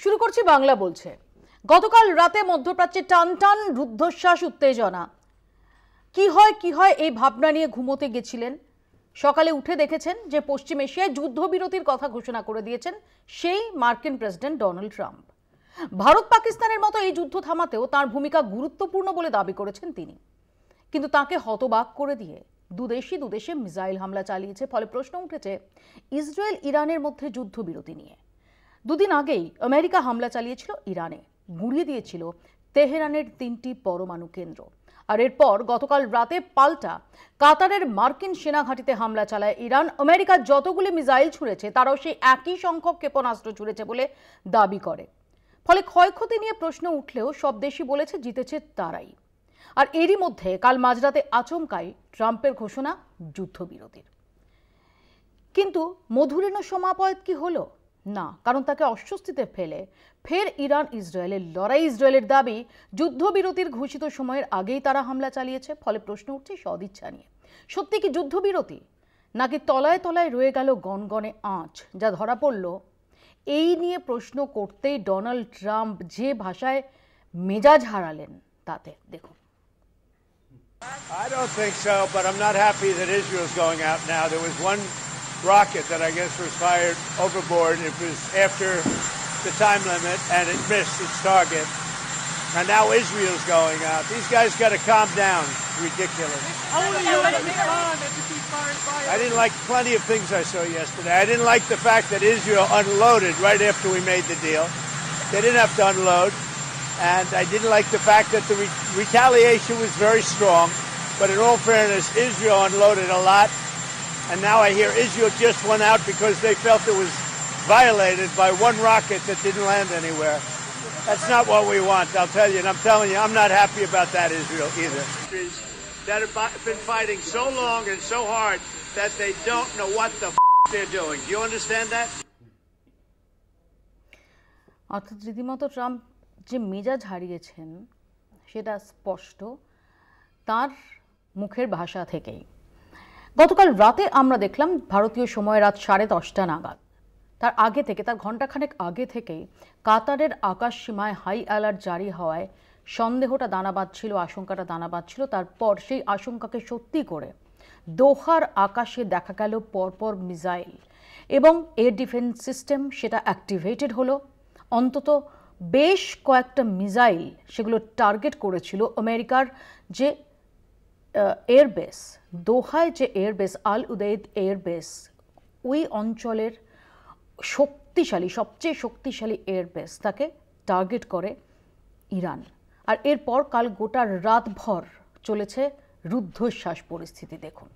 শুরু করছি বাংলা বলছে। গতকাল রাতে মধ্যপ্রাচ্যে টানটান রুদ্ধশ্বাস উত্তেজনা। কি হয় এই ভাবনা নিয়ে ঘুমোতে গেছিলেন, সকালে উঠে দেখেছেন যে পশ্চিম এশিয়ায় যুদ্ধবিরতির কথা ঘোষণা করে দিয়েছেন সেই মার্কিন প্রেসিডেন্ট ডোনাল্ড ট্রাম্প। ভারত পাকিস্তানের মতো এই যুদ্ধ থামাতেও তার ভূমিকা গুরুত্বপূর্ণ বলে দাবি করেছেন তিনি, কিন্তু তাকে হতবাক করে দিয়ে দুদেশে মিসাইল হামলা চালিয়েছে। ফলে প্রশ্ন উঠেছে ইসরায়েল ইরানের মধ্যে যুদ্ধবিরতি নিয়ে। দুদিন আগেই আমেরিকা হামলা চালিয়েছিল ইরানে, গুঁড়িয়ে দিয়েছিল তেহরানের 3টি পরমাণু কেন্দ্র। আর এরপর গতকাল রাতে পাল্টা কাতারের মার্কিন সেনাঘাঁটিতে হামলা চালায় ইরান। আমেরিকা যতগুলি মিসাইল ছুঁড়েছে তারাও সেই একই সংখ্যক ক্ষেপণাস্ত্র ছুঁড়েছে বলে দাবি করে। ফলে ক্ষয়ক্ষতি নিয়ে প্রশ্ন উঠলেও সব দেশই বলেছে জিতেছে তারাই। আর এরই মধ্যে কাল মাঝরাতে আচমকাই ট্রাম্পের ঘোষণা যুদ্ধবিরতির। কিন্তু মধুরেণ সমাপয়েত কি হলো? না, কারণ তাকে অস্বস্তিতে ফেলে ফের ইরান ইসরায়েলের লড়াই। ইসরায়েলের দাবি যুদ্ধবিরতির ঘোষিত সময়ের আগেই তারা হামলা চালিয়েছে। ফলে প্রশ্ন উঠছে সদিচ্ছা নিয়ে। সত্যি কি যুদ্ধবিরতি, নাকি তলায় তলায় রয়ে গেল গনগনে আঁচ যা ধরা পড়ল? এই নিয়ে প্রশ্ন করতেই ডোনাল্ড ট্রাম্প যে ভাষায় মেজাজ হারালেন তাতে দেখুন। I don't think so, but I'm not happy that Israel's going out now. There was one rocket that I guess was fired overboard. It was after the time limit and it missed its target. And now Israel's going out. These guys got to calm down. It's ridiculous. I didn't like plenty of things I saw yesterday. I didn't like the fact that Israel unloaded right after we made the deal. They didn't have to unload. And I didn't like the fact that the retaliation was very strong. But in all fairness, Israel unloaded a lot. And now I hear Israel just went out because they felt it was violated by one rocket that didn't land anywhere. That's not what we want, I'll tell you. And I'm telling you, I'm not happy about that, Israel, either. That have been fighting so long and so hard that they don't know what the they're doing. Do you understand that? অর্থাৎ রীতিমতো Trump যে মেজাজ হারিয়েছেন সেটা স্পষ্ট তার মুখের ভাষা থেকেই। গতকাল রাতে আমরা দেখলাম ভারতীয় সময় রাত 10:30 নাগাদ, তার আগে থেকে, তার ঘণ্টাখানেক আগে থেকেই কাতারের আকাশ সীমায় হাই অ্যালার্ট জারি হওয়ায় সন্দেহটা দানা বাঁধছিল, আশঙ্কাটা দানা বাঁধছিল। তারপর সেই আশঙ্কাকে সত্যি করে দোহার আকাশে দেখা গেল পরপর মিসাইল এবং এয়ার ডিফেন্স সিস্টেম সেটা অ্যাক্টিভেটেড হলো। অন্তত বেশ কয়েকটা মিসাইল সেগুলো টার্গেট করেছিল আমেরিকার যে এয়ারবেস, দোহায় যে এয়ারবেস, আল উদেইদ এয়ারবেস, ওই অঞ্চলের শক্তিশালী, সবচেয়ে শক্তিশালী এয়ারবেস তাকে টার্গেট করে ইরান। আর এরপর কাল গোটা রাতভর চলেছে রুদ্ধশ্বাস পরিস্থিতি। দেখুন।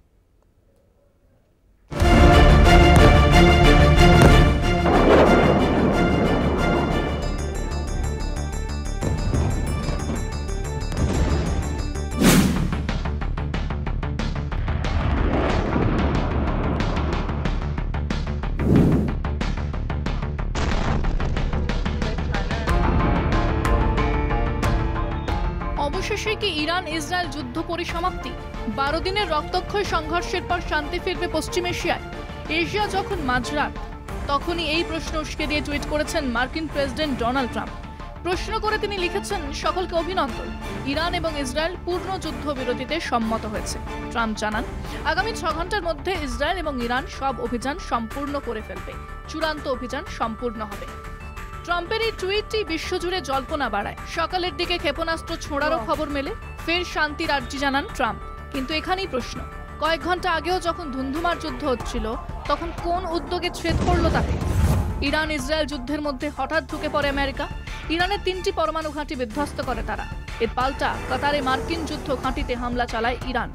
অবশেষে কি ইরান ইসরায়েল যুদ্ধ পরিসমাপ্তি? 12 দিনের রক্তক্ষয়ী সংঘর্ষের পর শান্তি ফিরবে পশ্চিম এশিয়ায়। এশিয়া যখন মাঝরাত, তখনই এই প্রশ্ন উস্কে দিয়ে টুইট করেছেন মার্কিন প্রেসিডেন্ট ডোনাল্ড ট্রাম্প। প্রশ্ন করে তিনি লিখেছেন, সকলকে অভিনন্দন, ইরান এবং ইসরায়েল পূর্ণ যুদ্ধবিরতিতে সম্মত হয়েছে। ট্রাম্প জানান, আগামী 6 ঘন্টার মধ্যে ইসরায়েল এবং ইরান সব অভিযান সম্পূর্ণ করে ফেলবে, চূড়ান্ত অভিযান সম্পূর্ণ হবে। ট্রাম্পের এই টুইটটি বিশ্বজুড়ে জল্পনা বাড়ায়। সকালের দিকে ক্ষেপণাস্ত্র ছোঁড়ারও খবর মেলে, ফের শান্তির আর্জি জানান ট্রাম্প। কিন্তু এখানেই প্রশ্ন, কয়েক ঘন্টা আগেও যখন ধুন্ধুমার যুদ্ধ হচ্ছিল তখন কোন উদ্যোগে ছেদ পড়ল তাকে? ইরান ইসরায়েল যুদ্ধের মধ্যে হঠাৎ ঢুকে পড়ে আমেরিকা। ইরানের 3টি পরমাণু ঘাঁটি বিধ্বস্ত করে তারা। এর পাল্টা কাতারে মার্কিন যুদ্ধ ঘাঁটিতে হামলা চালায় ইরান।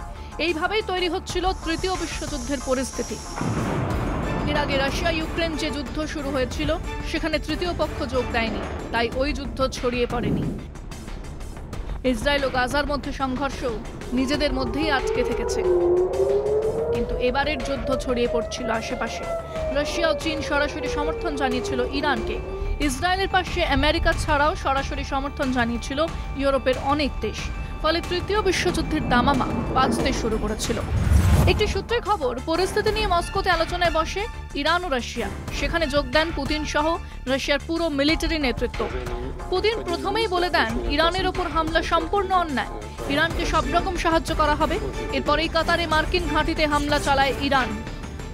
এইভাবেই তৈরি হচ্ছিল তৃতীয় বিশ্বযুদ্ধের পরিস্থিতি। এর আগে রাশিয়া ইউক্রেন যে যুদ্ধ শুরু হয়েছিল সেখানে তৃতীয় পক্ষ যোগ দেয়নি, তাই ওই যুদ্ধ ছড়িয়ে পড়েনি। ইসরায়েল ও গাজার মধ্যে সংঘর্ষ নিজেদের মধ্যেই আটকে থেকেছে, কিন্তু এবারের যুদ্ধ ছড়িয়ে পড়ছিল আশেপাশে। রাশিয়া ও চীন সরাসরি সমর্থন জানিয়েছিল ইরানকে। ইসরায়েলের পাশে আমেরিকা ছাড়াও সরাসরি সমর্থন জানিয়েছিল ইউরোপের অনেক দেশ। ফলে তৃতীয় বিশ্বযুদ্ধের দামামা বাজতে শুরু করেছিল। একটি সূত্রের খবর, পরিস্থিতি নিয়ে মস্কোতে আলোচনায় বসে ইরান ও রাশিয়া। সেখানে যোগ দেন পুতিন সহ রাশিয়ার পুরো মিলিটারি নেতৃত্ব। পুতিন প্রথমেই বলে দেন ইরানের ওপর হামলা সম্পূর্ণ অন্যায়, ইরানকে সব রকম সাহায্য করা হবে। এরপরেই কাতারে মার্কিন ঘাঁটিতে হামলা চালায় ইরান।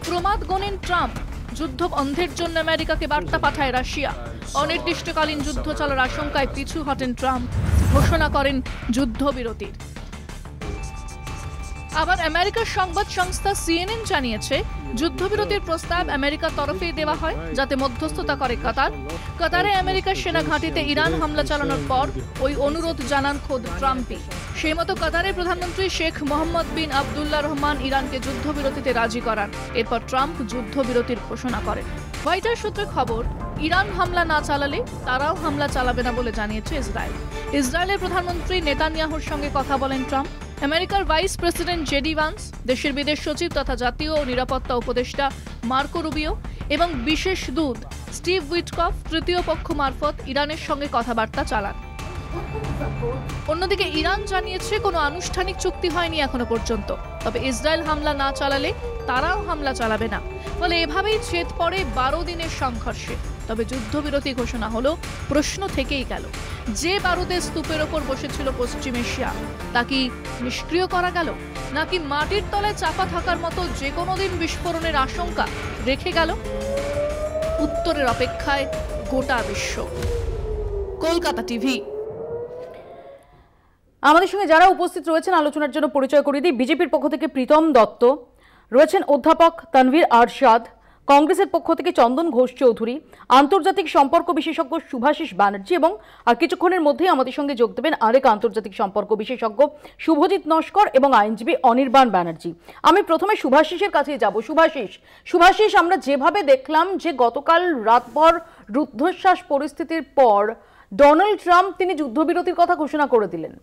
প্রমাদ গণেন ট্রাম্প, যুদ্ধ বন্ধের জন্য আমেরিকাকে বার্তা পাঠায় রাশিয়া। অনির্দিষ্টকালীন যুদ্ধ চলার আশঙ্কায় পিছু হটেন ট্রাম্প, ঘোষণা করেন যুদ্ধবিরতির। আবার আমেরিকার সংবাদ সংস্থা সিএনএন জানিয়েছে, যুদ্ধবিরতির প্রস্তাব আমেরিকার তরফে দেওয়া হয় যাতে মধ্যস্থতা করে কাতার। কাতারে আমেরিকার সেনা ঘাঁটিতে ইরান হামলা চালানোর পর ওই অনুরোধ জানান খোদ ট্রাম্পই। সেই মতো কাতারের প্রধানমন্ত্রী শেখ মোহাম্মদ বিন আবদুল্লাহ রহমান ইরানকে যুদ্ধবিরতিতে রাজি করান। এরপর ট্রাম্প যুদ্ধবিরতির ঘোষণা করেন। হোয়াইট হাউস সূত্রে খবর, ইরান হামলা না চালালে তারাও হামলা চালাবে না বলে জানিয়েছে ইসরায়েল। ইসরায়েলের প্রধানমন্ত্রী নেতানিয়াহুর সঙ্গে কথা বলেন ট্রাম্প। আমেরিকার ভাইস প্রেসিডেন্ট জেডি ভান্স, দেশের বিদেশ সচিব তথা জাতীয় নিরাপত্তা উপদেষ্টা মার্কো রুবিও এবং বিশেষ দূত স্টিভ উইটকফ তৃতীয় পক্ষ মারফত ইরানের সঙ্গে কথাবার্তা চালান। অন্যদিকে ইরান জানিয়েছে কোনো আনুষ্ঠানিক চুক্তি হয়নি এখনো পর্যন্ত, তবে ইসরায়েল হামলা না চালালে তারাও হামলা চালাবে না। ফলে এভাবেই ছেদ পড়ে 12 দিনের সংঘর্ষে। তবে যুদ্ধবিরতি ঘোষণা হলো, প্রশ্ন থেকেই গেল, যে বারুদের স্তূপের ওপর বসেছিল পশ্চিম এশিয়া তা কি নিষ্ক্রিয় করা গেল, নাকি মাটির তলায় চাপা থাকার মতো যে কোনো দিন বিস্ফোরণের আশঙ্কা রেখে গেল? উত্তরের অপেক্ষায় গোটা বিশ্ব। কলকাতা টিভি। আমাদের সঙ্গে যারা উপস্থিত রয়েছেন আলোচনার জন্য পরিচয় করিয়ে দিই। বিজেপির পক্ষ থেকে প্রীতম দত্ত রয়েছেন, অধ্যাপক তানভীর আরশাদ, কংগ্রেসের পক্ষ থেকে চন্দন ঘোষ চৌধুরী, আন্তর্জাতিক সম্পর্ক বিশেষজ্ঞ শুভাশিস ব্যানার্জি এবং আর কিছুক্ষণের মধ্যেই আমাদের সঙ্গে যোগ দেবেন আরেক আন্তর্জাতিক সম্পর্ক বিশেষজ্ঞ শুভজিৎ নস্কর এবং আইনজীবী অনির্বাণ ব্যানার্জি। আমি প্রথমে শুভাশিসের কাছে যাব। শুভাশিস, আমরা যেভাবে দেখলাম যে গতকাল রাতভর রুদ্ধশ্বাস পরিস্থিতির পর ডোনাল্ড ট্রাম্প তিনি যুদ্ধবিরতির কথা ঘোষণা করে দিলেন।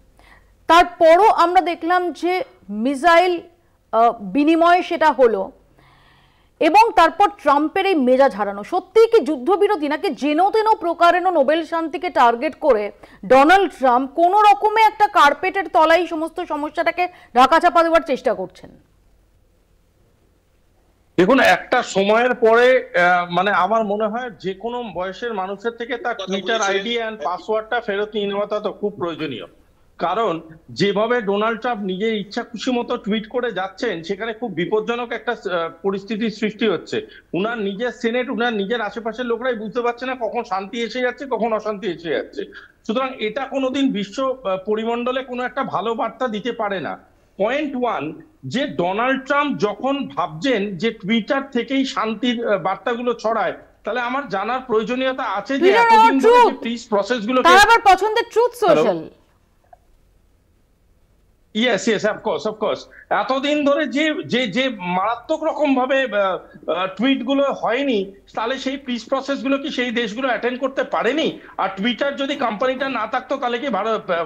তারপরও আমরা দেখলাম যে মিসাইল বিনিময় সেটা হলো এবং তারপর ট্রাম্পের এই মেজাজ হারানো। সত্যিই কি যুদ্ধবিরতি, নাকি যেন তেন প্রকারেণ নোবেল শান্তিকে টার্গেট করে ডোনাল্ড ট্রাম্প কোনো রকমে একটা কার্পেটের তলায় সমস্ত সমস্যাটাকে ঢাকাচাপা দেওয়ার চেষ্টা করছেন? দেখুন, একটা সময়ের পরে মানে আমার মনে হয় যে কোনো বয়সের মানুষের থেকে তার টুইটার আইডি এন্ড পাসওয়ার্ডটা ফেরত নিয়ে নেওয়াটা তো খুব প্রয়োজনীয়। কারণ যেভাবে ডোনাল্ড ট্রাম্প নিজের ইচ্ছা খুশি মতো টুইট করে যাচ্ছেন, সেখানে খুব বিপজ্জনক একটা পরিস্থিতির সৃষ্টি হচ্ছে। উনার নিজের সেনেট, উনার নিজের আশেপাশের লোকরাই বুঝতে পারছে না কখন শান্তি এসে যাচ্ছে, কখন অশান্তি এসে যাচ্ছে। সুতরাং এটা কোনোদিন বিশ্ব পরিমণ্ডলে কোনো একটা ভালো বার্তা দিতে পারে না। পয়েন্ট ওয়ান, যে ডোনাল্ড ট্রাম্প যখন ভাবছেন যে টুইটার থেকেই শান্তির বার্তাগুলো ছড়ায়, তাহলে আমার জানার প্রয়োজনীয়তা আছে যে এতদিন ধরে যে পিস প্রসেসগুলো, তার আবার পছন্দের ট্রুথ সোশ্যাল। ইয়েস, অফকোর্স এতদিন ধরে যে যে মারাত্মক রকম ভাবে টুইট গুলো হয়নি, তাহলে সেই পিস প্রসেস গুলো কি সেই দেশগুলো অ্যাটেন্ড করতে পারেনি? আর টুইটার যদি কোম্পানিটা না থাকতো তাহলে কি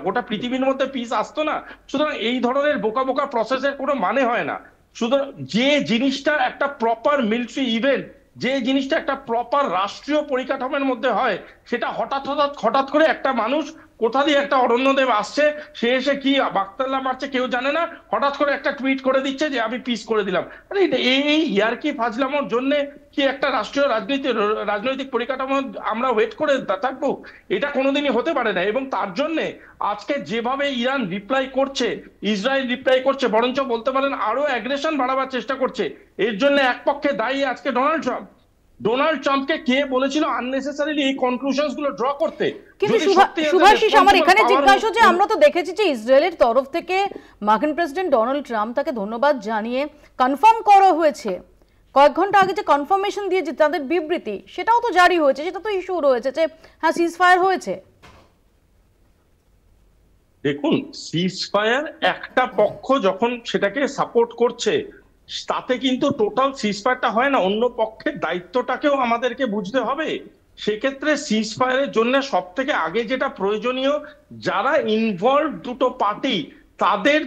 গোটা পৃথিবীর মধ্যে পিস আসতো না? সুতরাং এই ধরনের বোকা বোকা প্রসেসের কোনো মানে হয় না। সুতরাং যে জিনিসটা একটা প্রপার মিলিটারি ইভেন্ট, যে জিনিসটা একটা প্রপার রাষ্ট্রীয় পরিকাঠামোর মধ্যে হয়, সেটা হঠাৎ করে একটা মানুষ কোথা দিয়ে একটা অরণ্যদেব আসছে, সে এসে কি বাক্তাল্লা মারছে কেউ জানে না, হঠাৎ করে একটা টুইট করে দিচ্ছে যে আমি পিস করে দিলাম। আরে এই ইয়ার্কি ফাজলামোর জন্য কি একটা রাষ্ট্রীয় রাজনৈতিক পরিকাঠামো আমরা ওয়েট করে থাকবো? এটা কোনোদিনই হতে পারে না। এবং তার জন্য আজকে যেভাবে ইরান রিপ্লাই করছে, ইসরায়েল রিপ্লাই করছে, বরঞ্চ বলতে পারেন আরো অ্যাগ্রেশন বাড়াবার চেষ্টা করছে, এর জন্য এক পক্ষে দায়ী আজকে ডোনাল্ড ট্রাম্প। ডোনাল্ড ট্রাম্পকে কে বলেছিল আননেসেসারিলি এই কনক্লুশনস গুলো ড্র করতে? কিন্তু শুভাশিস, আমার এখানে জিজ্ঞাসা, যে আমরা তো দেখেছি যে ইসরায়েলের তরফ থেকে মার্কিন প্রেসিডেন্ট ডোনাল্ড ট্রাম্প তাকে ধন্যবাদ জানিয়ে কনফার্ম করা হয়েছে, কয়েক ঘন্টা আগে যে কনফার্মেশন দিয়েছে তাদের বিবৃতি, সেটাও তো জারি হয়েছে, সেটা তো ইস্যু রয়েছে যে হ্যাঁ সিজ ফায়ার হয়েছে। দেখুন, সিজ ফায়ার একটা পক্ষ যখন সেটাকে সাপোর্ট করছে, তাতে কিন্তু টোটাল সিজ ফায়ারটা হয় না, অন্য পক্ষের দায়িত্বটাকেও আমাদেরকে বুঝতে হবে। সেক্ষেত্রে সিজ ফায়ারের জন্য সব থেকে আগে যেটা প্রয়োজনীয়, যারা ইনভলভ দুটো পার্টি, তাদের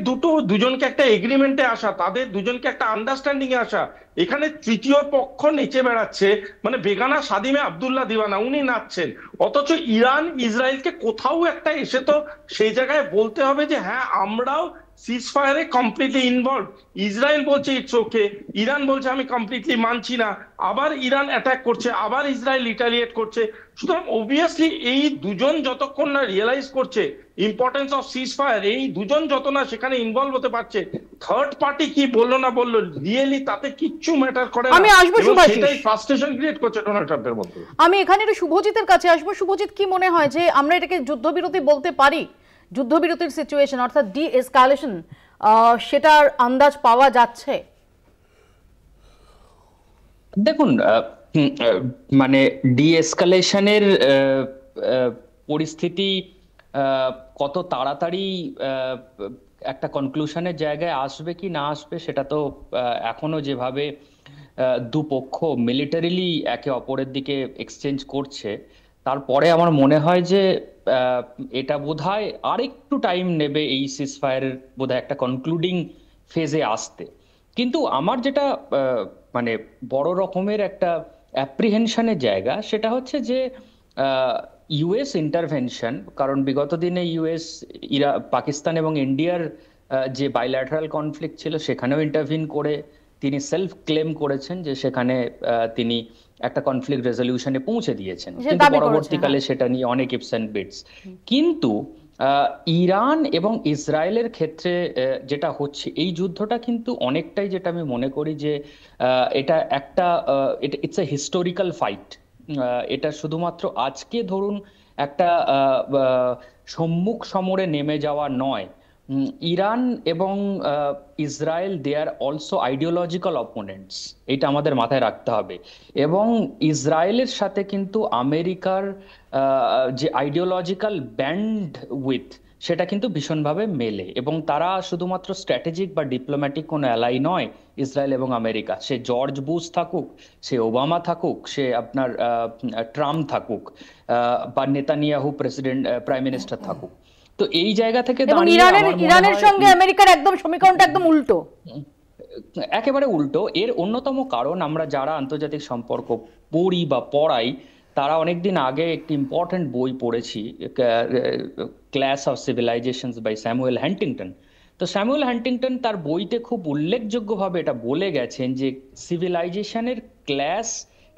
দুজনকে একটা এগ্রিমেন্টে আসা, তাদের দুজনকে একটা আন্ডারস্ট্যান্ডিং এ আসা। এখানে তৃতীয় পক্ষ নেচে বেড়াচ্ছে, মানে বেগানা সাদিমে আব্দুল্লাহ দিওয়ানা, উনি নাচছেন। অথচ ইরান ইসরায়েলকে কোথাও একটা এসে তো সেই জায়গায় বলতে হবে যে হ্যাঁ আমরাও সিজ ফায়ারে কমপ্লিটলি ইনভলভ। ইসরায়েল বলছে ইটস ওকে, ইরান বলছে আমি কমপ্লিটলি মানছি না, আবার ইরান অ্যাটাক করছে, আবার ইসরায়েল রিটালিয়েট করছে। সুতরাং অবভিয়াসলি এই দুজন যতক্ষণ না রিয়েলাইজ করছে ইম্পর্টেন্স অফ সিজ ফায়ার, এই দুজন যত না সেখানে ইনভলভ হতে পারছে, থার্ড পার্টি কি বললো না বললো রিয়েলি তাতে কিচ্ছু ম্যাটার করে না। আমি আসবো শুভাশিস, সেটাই ফ্রাস্ট্রেশন ক্রিয়েট করছে ডোনাল্ড ট্রাম্পের মধ্যে। আমি এখানে একটু শুভজিতের কাছে আসবো। শুভজিৎ, কি মনে হয় যে আমরা এটাকে যুদ্ধবিরতি বলতে পারি? যুদ্ধবিরতির সিচুয়েশন অর্থাৎ ডি এসকালেশন, সেটার আন্দাজ পাওয়া যাচ্ছে? দেখুন, মানে ডি এসকালেশনের পরিস্থিতি কত তাড়াতাড়ি একটা কনক্লুশনের জায়গায় আসবে কি না আসবে সেটা তো এখনো যেভাবে দুপক্ষ মিলিটারিলি একে অপরের দিকে এক্সচেঞ্জ করছে, তারপরে আমার মনে হয় যে এটা বোধহয় আরেকটু টাইম নেবে এই সিজফায়ারের বোধহয় একটা কনক্লুডিং ফেজে আসতে। কিন্তু আমার যেটা মানে বড় রকমের একটা অ্যাপ্রিহেনশনের জায়গা, সেটা হচ্ছে যে ইউএস ইন্টারভেনশন, কারণ বিগত দিনে ইউএস পাকিস্তান এবং ইন্ডিয়ার যে বাইল্যাটারাল কনফ্লিক্ট ছিল সেখানেও ইন্টারভিন করে তিনি সেলফ ক্লেম করেছেন যে সেখানে তিনি একটা কনফ্লিক্ট রেজলিউশনে পৌঁছে দিয়েছেন, কিন্তু পরবর্তীকালে সেটা নিয়ে অনেক ইফস এন্ড বিটস। কিন্তু ইরান এবং ইসরায়েলের ক্ষেত্রে যেটা হচ্ছে এই যুদ্ধটা কিন্তু অনেকটাই, যেটা আমি মনে করি যে এটা একটা ইটস এ হিস্টোরিক্যাল ফাইট। এটা শুধুমাত্র আজকে ধরুন একটা সম্মুখ সমরে নেমে যাওয়া নয়। ইরান এবং Israel they are also ideological opponents, এটা আমাদের মাথায় রাখতে হবে। এবং ইসরায়েলের সাথে কিন্তু আমেরিকার যে আইডিওলজিক্যাল ব্যান্ড উইথ সেটা কিন্তু ভীষণভাবে মেলে, এবং তারা শুধুমাত্র স্ট্র্যাটেজিক বা ডিপ্লোম্যাটিক কোনো অ্যালাই নয় ইসরায়েল এবং আমেরিকা। সে জর্জ বুশ থাকুক, সে ওবামা থাকুক, সে আপনার ট্রাম্প থাকুক, বা নেতানিয়াহু প্রাইম মিনিস্টার থাকুক। তো এই জায়গা থেকে ইরানের সঙ্গে আমেরিকার একদম সমীকরণটা একদম উল্টো, একেবারে উল্টো। এর অন্যতম কারণ, আমরা যারা আন্তর্জাতিক সম্পর্ক পড়ি বা পড়াই তারা অনেকদিন আগে একটি ইম্পর্টেন্ট বই পড়েছি, clash of civilizations by Samuel Huntington. তো স্যামুয়েল হ্যান্টিংটন তার বইতে খুব উল্লেখযোগ্যভাবে এটা বলে গেছেন যে সিভিলাইজেশনের ক্লাস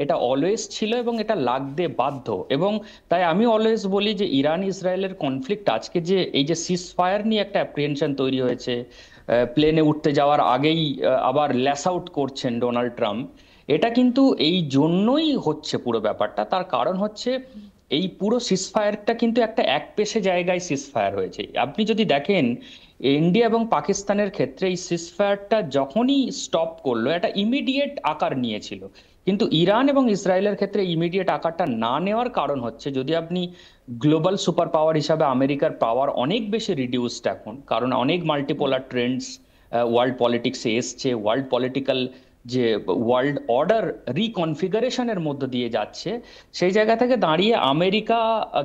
এটা অলওয়েজ ছিল এবং এটা লাগতে বাধ্য। এবং তাই আমি অলওয়েজ বলি যে ইরান ইসরায়েলের কনফ্লিক্ট আজকে যে এই যে সিজ ফায়ার নিয়ে একটা অ্যাপ্রিহেনশন তৈরি হয়েছে, প্লেনে উঠতে যাওয়ার আগেই আবার ল্যাশ আউট করছেন ডোনাল্ড ট্রাম্প, এটা কিন্তু এই জন্যই হচ্ছে পুরো ব্যাপারটা। তার কারণ হচ্ছে এই পুরো সিজ ফায়ারটা কিন্তু একটা একপেশে জায়গায় সিজ ফায়ার হয়েছে। আপনি যদি দেখেন ইন্ডিয়া এবং পাকিস্তানের ক্ষেত্রে এই সিজ ফায়ারটা যখনই স্টপ করলো একটা ইমিডিয়েট আকার নিয়েছিল, কিন্তু ইরান এবং ইসরায়েলের ক্ষেত্রে ইমিডিয়েট আকারটা না নেওয়ার কারণ হচ্ছে, যদি আপনি গ্লোবাল সুপার পাওয়ার হিসাবে আমেরিকার পাওয়ার অনেক বেশি রিডিউসড এখন, কারণ অনেক মাল্টিপোলার ট্রেন্ডস ওয়ার্ল্ড পলিটিক্সে এসছে, ওয়ার্ল্ড পলিটিক্যাল যে ওয়ার্ল্ড অর্ডার রিকনফিগারেশনের মধ্য দিয়ে যাচ্ছে, সেই জায়গা থেকে দাঁড়িয়ে আমেরিকা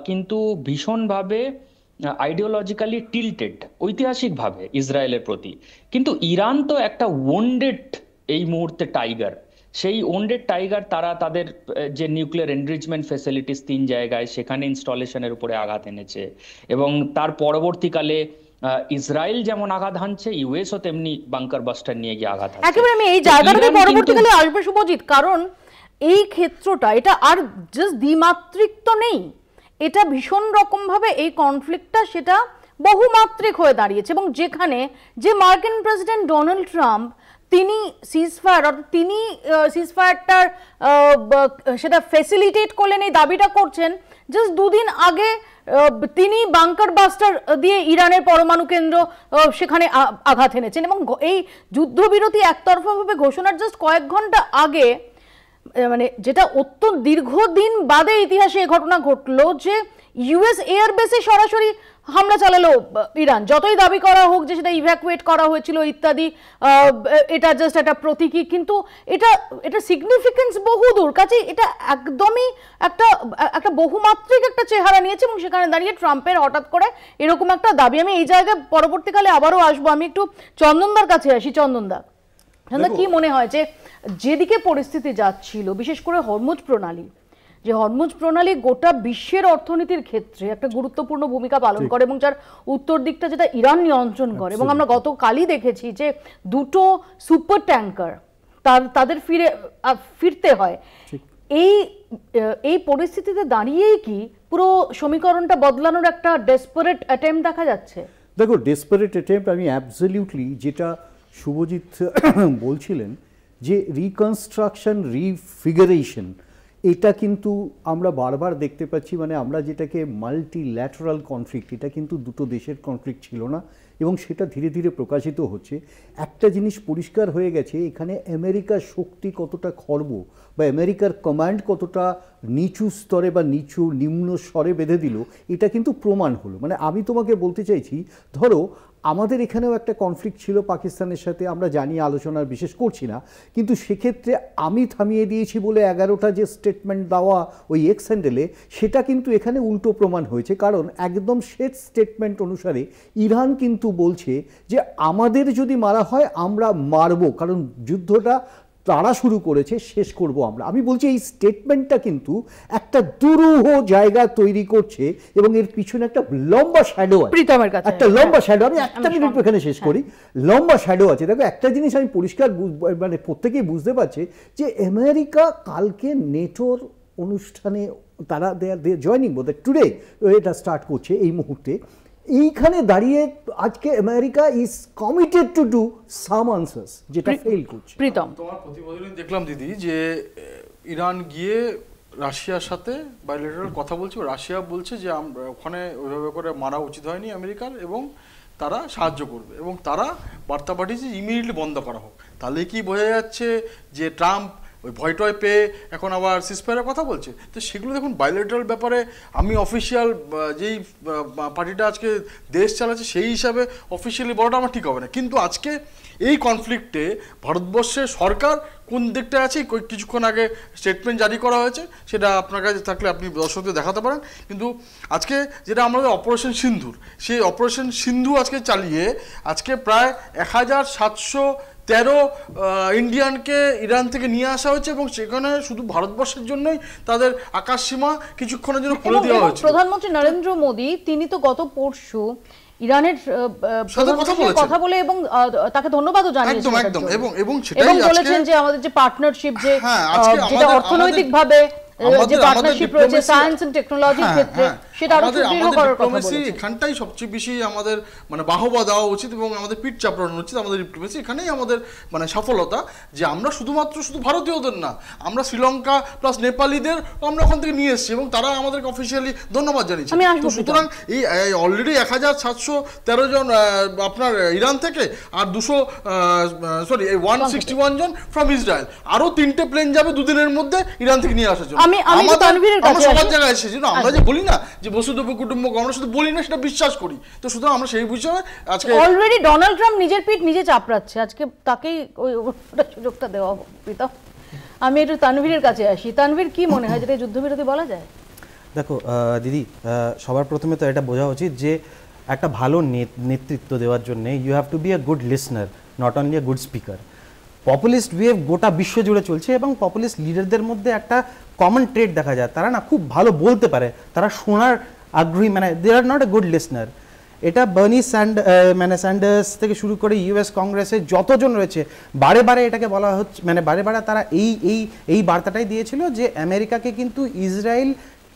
কিন্তু ভীষণভাবে আইডিওলজিক্যালি টিল্টেড ঐতিহাসিকভাবে ইসরায়েলের প্রতি। কিন্তু ইরান তো একটা ওয়ান্ডেড এই মুহূর্তে টাইগার, সেই ওয়ান্ডেড টাইগার তারা তাদের যে নিউক্লিয়ার এনরিচমেন্ট ফ্যাসিলিটিস 3 জায়গায় সেখানে ইনস্টলেশনের উপরে আঘাত এনেছে, এবং তার পরবর্তীকালে ইসরায়েল যেমন আঘাত হানছে, ইউএসও তেমনি বাংকার বাস্টার নিয়ে গিয়ে আঘাত হানছে। একেবারে আমি এই জায়গাটাতে পরবর্তীকালে আসবে শুভজিৎ, কারণ এই ক্ষেত্রটা এটা আর জাস্ট দ্বিমাত্রিক তো নেই, এটা ভীষণ রকম ভাবে এই কনফ্লিক্টটা সেটা বহুমাত্রিক হয়ে দাঁড়িয়েছে। এবং যেখানে যে মার্কিন প্রেসিডেন্ট ডোনাল্ড ট্রাম্প তিনি সিজফায়ার অর্থাৎ তিনি সিজফায়ারটার সেটা ফ্যাসিলিটেট করলেন, এই দাবিটা করছেন, জাস্ট 2 দিন আগে তিনি বাংকার বাস্টার দিয়ে ইরানের পরমাণু কেন্দ্র সেখানে আঘাত এনেছেন। এবং এই যুদ্ধবিরতি একতরফাভাবে ঘোষণার জাস্ট কয়েক ঘন্টা আগে, মানে যেটা অত্যন্ত দীর্ঘদিন বাদে ইতিহাসে এই ঘটনা ঘটলো যে ইউএস এয়ারবেসে সরাসরি হামলা চালালো ইরান। যতই দাবি করা হোক যে সেটা ইভ্যাকুয়েট করা হয়েছিল ইত্যাদি, এটা জাস্ট একটা প্রতীকী, কিন্তু এটা সিগনিফিকেন্স বহুদূর। কাছে এটা একদমই একটা বহুমাত্রিক একটা চেহারা নিয়েছে, এবং সেখানে দাঁড়িয়ে ট্রাম্পের হঠাৎ করে এরকম একটা দাবি। আমি এই জায়গায় পরবর্তীকালে আবারও আসবো। আমি একটু চন্দনদার কাছে আসি। চন্দনদা, কি মনে হয় যে যেদিকে পরিস্থিতি যাচ্ছিল, বিশেষ করে হরমুজ প্রণালী, যে হরমুজ প্রণালী গোটা বিশ্বের অর্থনীতির ক্ষেত্রে একটা গুরুত্বপূর্ণ ভূমিকা পালন করে এবং যার উত্তর দিকটা যেটা ইরান নিয়ন্ত্রণ করে, এবং আমরা গতকালই দেখেছি যে দুটো সুপার ট্যাঙ্কার তাদের ফিরতে হয়। এই পরিস্থিতিতে দাঁড়িয়েই কি পুরো সমীকরণটা বদলানোর একটা ডেসপারেট অ্যাটেম্প দেখা যাচ্ছে? দেখো, ডেসপারেট অ্যাটেম্প আমি অ্যাবসলিউটলি, যেটা শুভজিৎ বলছিলেন যে রিকনস্ট্রাকশন, রিফিগারেশন, এটা কিন্তু আমরা বারবার দেখতে পাচ্ছি। মানে আমরা যেটাকে মাল্টিল্যাটারাল কনফ্লিক্ট, এটা কিন্তু দুটো দেশের কনফ্লিক্ট ছিল না, এবং সেটা ধীরে ধীরে প্রকাশিত হচ্ছে। একটা জিনিস পরিষ্কার হয়ে গেছে, এখানে আমেরিকার শক্তি কতটা খর্ব বা আমেরিকার কমান্ড কতটা নিচু স্তরে বা নিম্ন স্বরে বেঁধে দিল, এটা কিন্তু প্রমাণ হলো। মানে আমি তোমাকে বলতে চাইছি, ধরো আমাদের এখানেও একটা কনফ্লিক্ট ছিল পাকিস্তানের সাথে, আমরা জানি, আলোচনার বিশেষ করছি না, কিন্তু সেক্ষেত্রে আমি থামিয়ে দিয়েছি বলে 11টা যে স্টেটমেন্ট দেওয়া ওই এক্স হ্যান্ডেলে, সেটা কিন্তু এখানে উল্টো প্রমাণ হয়েছে। কারণ একদম শেষ স্টেটমেন্ট অনুসারে ইরান কিন্তু বলছে যে আমাদের যদি মারা হয় আমরা মারব, কারণ যুদ্ধটা তারা শুরু করেছে, শেষ করব আমরা। আমি বলছি এই স্টেটমেন্টটা কিন্তু একটা দুরূহ জায়গা তৈরি করছে, এবং এর পিছনে একটা লম্বা শ্যাডো আছে, একটা লম্বা শ্যাডো। আমি একটা মিনিট এখানে শেষ করি। লম্বা শ্যাডো আছে। দেখো, একটা জিনিস আমি পরিষ্কার, মানে প্রত্যেকেই বুঝতে পারছে যে আমেরিকা কালকে নেটোর অনুষ্ঠানে তারা জয়নিং বোধ টুডে এটা স্টার্ট করছে এই মুহূর্তে। এইখানে দাঁড়িয়ে আজকে America is committed to do some answers, যেটা ফেল করছে। প্রীতম, তোমার প্রতিবেদনে দেখলাম দিদি যে ইরান গিয়ে রাশিয়ার সাথে বাইলেটারাল কথা বলছে, রাশিয়া বলছে যে ওখানে ওইভাবে করে মারা উচিত হয়নি আমেরিকার, এবং তারা সাহায্য করবে, এবং তারা বার্তা পাঠিয়েছে ইমিডিয়েটলি বন্ধ করা হোক। তাহলে কি বোঝা যাচ্ছে যে ট্রাম্প ওই ভয় টয় পেয়ে এখন আবার সিজফায়ারের কথা বলছে? তো সেগুলো দেখুন, বাইলেটারাল ব্যাপারে আমি অফিসিয়াল যেই পার্টিটা আজকে দেশ চালাচ্ছে সেই হিসাবে অফিসিয়ালি বলাটা আমার ঠিক হবে না, কিন্তু আজকে এই কনফ্লিক্টে ভারতবর্ষের সরকার কোন দিকটা আছে কিছুক্ষণ আগে স্টেটমেন্ট জারি করা হয়েছে, সেটা আপনার কাছে থাকলে আপনি দর্শকদের দেখাতে পারেন। কিন্তু আজকে যেটা আমাদের অপারেশন সিন্ধুর, সেই অপারেশন সিন্ধু আজকে চালিয়ে আজকে প্রায় 1713 ইন্ডিয়ানকে ইরান থেকে নিয়ে আসা হয়েছে, এবং সেখানে শুধু ভারতবর্ষের জন্যই তাদের আকাশসীমা কিছুক্ষণের জন্য খুলে দেওয়া হয়েছে। প্রধানমন্ত্রী নরেন্দ্র মোদী তিনি তো গত পরশু ইরানের প্রধানমন্ত্রীর কথা বলে এবং তাকে ধন্যবাদও জানিয়েছেন, একদম এবং সেটাই বলেছেন যে আমাদের যে পার্টনারশিপ, যেটা অর্থনৈতিকভাবে যে পার্টনারশিপ রয়েছে সায়েন্স এন্ড টেকনোলজির ক্ষেত্রে, সেটা আরো সুদৃঢ় করার কথা বলেছেন। এখানটাই সবচেয়ে বেশি আমাদের মানে বাহবা দেওয়া উচিত, এবং আমাদের পিঠ চাপড়ানো উচিত আমাদের ডিপ্লোমেসি। এখানেই আমাদের মানে সফলতা, যে আমরা শুধু ভারতীয়দের না, আমরা শ্রীলঙ্কা প্লাস নেপালিদের আমরা ওখান থেকে নিয়ে এসেছি, এবং তারা আমাদেরকে অফিসিয়ালি ধন্যবাদ জানিয়েছে। তো সুতরাং এই অলরেডি 1713 জন আপনার ইরান থেকে, আর 161 জন ফ্রম ইসরায়েল, আরো 3টে প্লেন যাবে দুদিনের মধ্যে ইরান থেকে নিয়ে আসার জন্য। সবার জায়গায় এসেছি, আমরা যে বলি না যে বসুধৈব কুটুম্বকম, আমরা শুধু বলি না, সেটা বিশ্বাস করি। তো সুতরাং আমরা সেই বিষয়ে আজকে অলরেডি ডোনাল্ড ট্রাম্প নিজের পিঠ নিজে চাপড়াচ্ছে, আজকে তাকেই ওই সুযোগটা দেওয়া প্রীতম। আমি একটু তানভীরের কাছে আসি। তানভীর, কি মনে হয় যেটা যুদ্ধবিরতি বলা যায়? দেখো দিদি, সবার প্রথমে তো এটা বোঝা উচিত যে একটা ভালো নেতৃত্ব দেওয়ার জন্য you have to be a good listener, not only a good speaker. Populist wave গোটা বিশ্ব জুড়ে চলছে, এবং পপুলিস্ট লিডারদের মধ্যে একটা কমন ট্রেড দেখা যায়, তারা না খুব ভালো বলতে পারে, তারা শোনার আগ্রহী, মানে they are not a good listener. এটা বার্নি স্যান্ডার্স থেকে শুরু করে ইউএস কংগ্রেসে যতজন রয়েছে বারে বারে এটাকে বলা হচ্ছে, মানে বারে বারে তারা এই বার্তাটাই দিয়েছিল যে আমেরিকাকে কিন্তু ইসরায়েল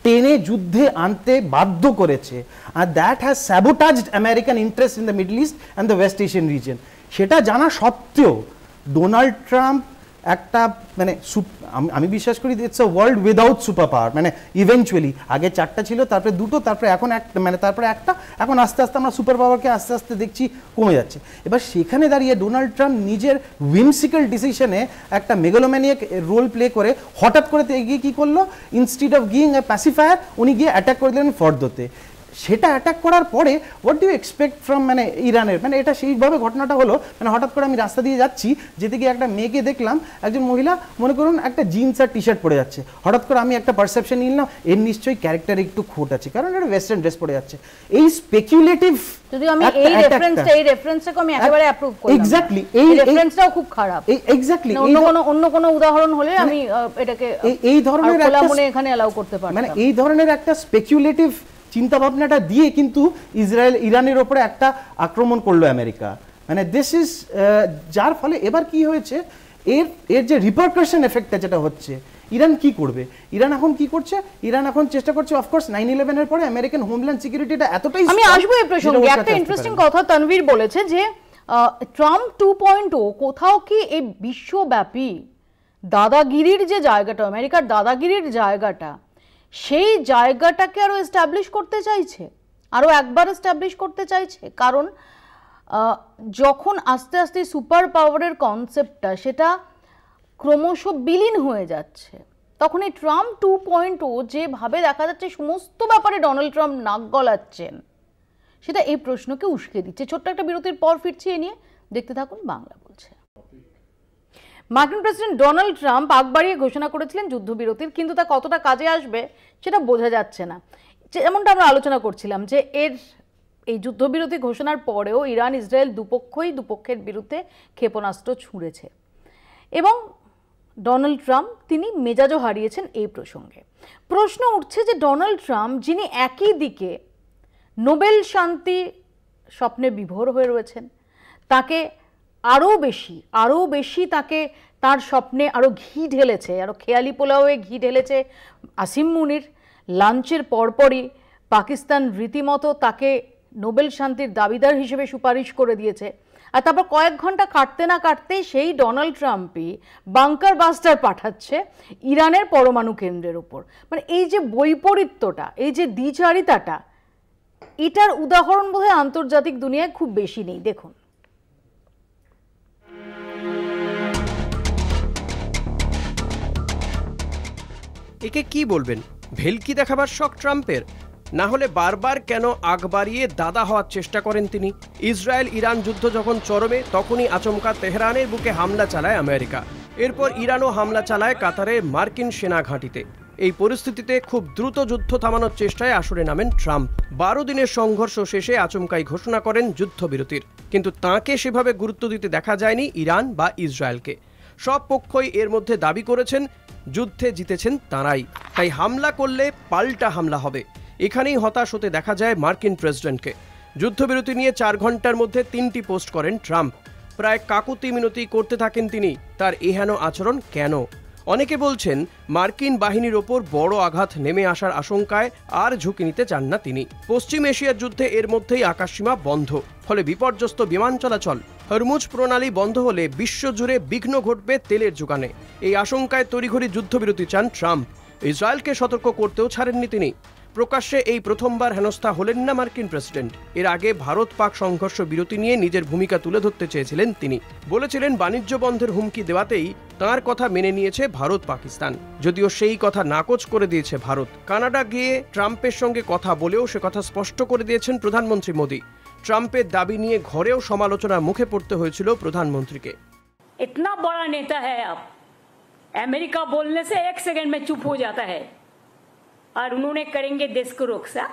টেনে যুদ্ধে আনতে বাধ্য করেছে, আর that has sabotaged American interest in the Middle East and the West Asian region. সেটা জানা সত্ত্বেও ডোনাল্ড ট্রাম্প একটা মানে আমি বিশ্বাস করি it's a world without super power, মানে ইভেনচুয়ালি আগে 4টা ছিল, তারপরে 2টো, তারপরে এখন তারপরে একটা, এখন আস্তে আস্তে আমরা সুপার পাওয়ারকে আস্তে আস্তে দেখছি কমে যাচ্ছে। এবার সেখানে দাঁড়িয়ে ডোনাল্ড ট্রাম্প নিজের উইমসিক্যাল ডিসিশনে একটা মেগালোম্যানিয়াক রোল প্লে করে হঠাৎ করে এগিয়ে কী করলো, ইনস্টিড অফ গিং এ প্যাসিফায়ার উনি গিয়ে অ্যাটাক করে দিলেন ফর্দোতে। সেটা অ্যাটাক করার পরে হোয়াট ডু এক্সপেক্ট ফ্রম মানে ইরানের, মানে এটা সেইভাবে ঘটনাটা হলো, মানে হঠাৎ করে আমি রাস্তা দিয়ে যাচ্ছি, যেতে গিয়ে একটা মেয়েকে দেখলাম, একজন মহিলা মনে করুন একটা জিন্স আর টি শার্ট পরে যাচ্ছে, হঠাৎ করে আমি একটা পারসেপশন নিলাম এর নিশ্চয়ই ক্যারেক্টারে একটু খুঁত আছে, কারণ এটা ওয়েস্টার্ন ড্রেস পরে যাচ্ছে। এই স্পেকুলেটিভ, যদি আমি এই রেফারেন্সটাকে আমি একেবারে অ্যাপ্রুভ করি, এক্স্যাক্টলি এই রেফারেন্সটাও খুব খারাপ, এক্স্যাক্টলি অন্য কোনো উদাহরণ হলে আমি এটাকে এই ধরনের খোলা মনে এখানে অ্যালাউ করতে পারতাম। মানে এই ধরনের একটা স্পেকুলেটিভ চিন্তা ভাবনাটা দিয়ে কিন্তু ইরানের ওপরে একটা আক্রমণ করলো আমেরিকা, মানে দিস ইজ, যার ফলে এবার কি হয়েছে, এর যে রিপারকাশন এফেক্টটা যেটা হচ্ছে, ইরান কি করবে, ইরান এখন কি করছে, ইরান এখন চেষ্টা করছে অফকোর্স 9/11 এর পরে আমেরিকান হোমল্যান্ড সিকিউরিটিটা এতটাই, আমি আসবো এই প্রসঙ্গে। একটা ইন্টারেস্টিং কথা তানভীর বলেছে যে ট্রাম্প 2.0 কোথাও কি এই বিশ্বব্যাপী দাদাগিরির যে জায়গাটা, আমেরিকার দাদাগিরির জায়গাটা, সেই জায়গাটাকে আরো এস্টাবলিশ করতে চাইছে, আরো একবার এস্টাবলিশ করতে চাইছে। কারণ যখন আস্তে আস্তে সুপার পাওয়ারের কনসেপ্টটা সেটা ক্রমশ বিলীন হয়ে যাচ্ছে, তখন এই ট্রাম্প 2.0 যেভাবে দেখা যাচ্ছে সমস্ত ব্যাপারে ডোনাল্ড ট্রাম্প নাক গলাচ্ছেন, সেটা এই প্রশ্নকে উস্কে দিচ্ছে। ছোট্ট একটা বিরতির পর ফিরছি এ নিয়ে, দেখতে থাকুন বাংলা বলছে। মার্কিন প্রেসিডেন্ট ডোনাল্ড ট্রাম্প আগ বাড়িয়ে ঘোষণা করেছিলেন যুদ্ধবিরতির, কিন্তু তা কতটা কাজে আসবে সেটা বোঝা যাচ্ছে না। যেমনটা আমরা আলোচনা করছিলাম যে এই যুদ্ধবিরতি ঘোষণার পরেও ইরান ইসরায়েল দুপক্ষের বিরুদ্ধে ক্ষেপণাস্ত্র ছুঁড়েছে, এবং ডোনাল্ড ট্রাম্প তিনি মেজাজও হারিয়েছেন এই প্রসঙ্গে। প্রশ্ন উঠছে যে ডোনাল্ড ট্রাম্প, যিনি একই দিকে নোবেল শান্তি স্বপ্নে বিভোর হয়ে রয়েছেন, তাকে আরও বেশি তাকে তার স্বপ্নে আরও ঘি ঢেলেছে, আরও খেয়ালি পোলাওয়ে ঘি ঢেলেছে আসিম মুনির। লাঞ্চের পরপরই পাকিস্তান রীতিমতো তাকে নোবেল শান্তির দাবিদার হিসেবে সুপারিশ করে দিয়েছে, আর তারপর কয়েক ঘন্টা কাটতে না কাটতেই সেই ডোনাল্ড ট্রাম্পই বাংকার বাস্টার পাঠাচ্ছে ইরানের পরমাণু কেন্দ্রের উপর। মানে এই যে বৈপরীত্যটা, এই যে দ্বিচারিতাটা, এটার উদাহরণ বোধহয় আন্তর্জাতিক দুনিয়ায় খুব বেশি নেই। দেখুন, একে কি বলবেন, ভেলকি দেখাবার শখ ট্রাম্পের? না হলে বারবার কেন আগ বাড়িয়ে দাদা হওয়ার চেষ্টা করেন তিনি? ইসরায়েল ইরান যুদ্ধ যখন চরমে, তখনই আচমকা তেহরানের বুকে হামলা চালায় আমেরিকা। এরপর ইরানও হামলা চালায় কাতারের মার্কিন সেনা ঘাঁটিতে। এই পরিস্থিতিতে খুব দ্রুত যুদ্ধ থামানোর চেষ্টায় আসরে নামেন ট্রাম্প। 12 দিনের সংঘর্ষ শেষে আচমকাই ঘোষণা করেন যুদ্ধবিরতির, কিন্তু তাঁকে সেভাবে গুরুত্ব দিতে দেখা যায়নি ইরান বা ইসরায়েলকে। সব পক্ষই এর মধ্যে দাবি করেছেন যুদ্ধে জিতেছেন তাঁরাই, তাই হামলা করলে পাল্টা হামলা হবে। এখানেই হতাশ হতে দেখা যায় মার্কিন প্রেসিডেন্টকে। যুদ্ধবিরতি নিয়ে 4 ঘন্টার মধ্যে 3টি পোস্ট করেন ট্রাম্প। প্রায় কাকুতি মিনতি করতে থাকেন তিনি। তার এহেন আচরণ কেন? অনেকে বলছেন মার্কিন বাহিনীর ওপর বড় আঘাত নেমে আসার আশঙ্কায় আর ঝুঁকি নিতে চান না তিনি। পশ্চিম এশিয়ার যুদ্ধে এর মধ্যেই আকাশসীমা বন্ধ, ফলে বিপর্যস্ত বিমান চলাচল। হরমুজ প্রণালী বন্ধ হলে বিশ্বজুড়ে বিঘ্ন ঘটবে তেলের যোগানে। এই আশঙ্কায় তড়িঘড়ি যুদ্ধবিরতি চান ট্রাম্প। ইসরায়েলকে সতর্ক করতেও ছাড়েননি তিনি। প্রকাশ্যে এই প্রথমবার হেনস্থা হলেন না মার্কিন প্রেসিডেন্ট। এর আগে ভারত পাক সংঘর্ষ বিরতি নিয়ে নিজের ভূমিকা তুলে ধরতে চেয়েছিলেন তিনি। বলেছিলেন বাণিজ্য বন্ধের হুমকি দেওয়াতেই তাঁর কথা মেনে নিয়েছে ভারত পাকিস্তান, যদিও সেই কথা নাকচ করে দিয়েছে ভারত। কানাডা গিয়ে ট্রাম্পের সঙ্গে কথা বলেও সে কথা স্পষ্ট করে দিয়েছেন প্রধানমন্ত্রী মোদী। ট্রাম্পের দাবি নিয়ে ঘরেও সমালোচনার মুখে পড়তে হয়েছিল প্রধানমন্ত্রীকে। इतना बड़ा नेता है अब, अमेरिका बोलने से 1 सेकंड में चुप हो जाता है और उन्होंने करेंगे देश को रक्षा।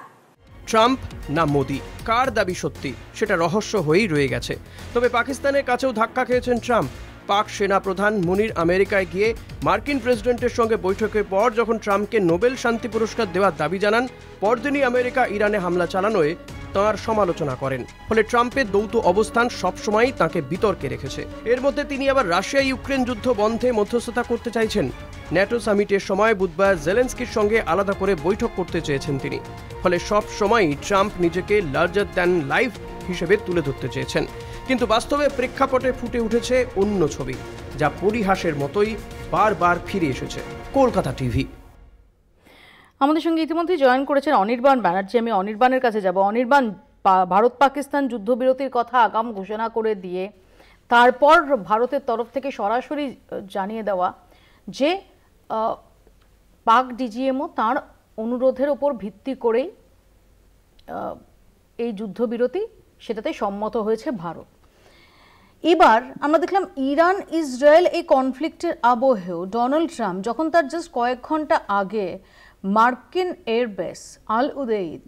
ট্রাম্প না মোদি, কার দাবি সত্যি সেটা রহস্য হয়েই রয়ে গেছে। তবে পাকিস্তানের কাছেও ধাক্কা খেয়েছেন ট্রাম্প। পাক সেনা প্রধান মুনির আমেরিকায় গিয়ে মার্কিন প্রেসিডেন্টের সঙ্গে বৈঠকের পর যখন ট্রাম্পকে নোবেল শান্তি পুরস্কার দেওয়ার দাবি জানান, পরদিনই আমেরিকা ইরানে হামলা চালানোয় তাঁর সমালোচনা করেন। ফলে ট্রাম্পের দ্বৈত অবস্থান সবসময়ই তাঁকে বিতর্কে রেখেছে। এর মধ্যে তিনি আবার রাশিয়া ইউক্রেন যুদ্ধ বন্ধে মধ্যস্থতা করতে চাইছেন। ন্যাটো সামিটের সময় বুধবার জেলেন্সকির সঙ্গে আলাদা করে বৈঠক করতে চেয়েছেন তিনি। ফলে সব সময়ই ট্রাম্প নিজেকে লার্জার দ্যান লাইফ হিসেবে তুলে ধরতে চেয়েছেন। কিন্তু বাস্তবে প্রেক্ষাপটে ফুটে উঠেছে অন্য ছবি, যা পরিহাসের মতোই বারবার ফিরে এসেছে। কলকাতা টিভি। আমাদের সঙ্গে ইতিমধ্যে জয়েন করেছেন অনির্বাণ ব্যানার্জি। আমি অনির্বাণের কাছে যাব। অনির্বাণ, ভারত পাকিস্তান যুদ্ধবিরতির কথা আগাম ঘোষণা করে দিয়ে তারপর ভারতের তরফ থেকে সরাসরি জানিয়ে দেওয়া যে পাক ডিজিএমও তার অনুরোধের ওপর ভিত্তি করেই এই যুদ্ধবিরতি সেটাতে সম্মত হয়েছে ভারত। এবার আমরা দেখলাম ইরান ইসরায়েল এই কনফ্লিক্টের আবহেও ডোনাল্ড ট্রাম্প যখন তার জাস্ট কয়েক ঘন্টা আগে মার্কিন এয়ারবেস আল উদেইদ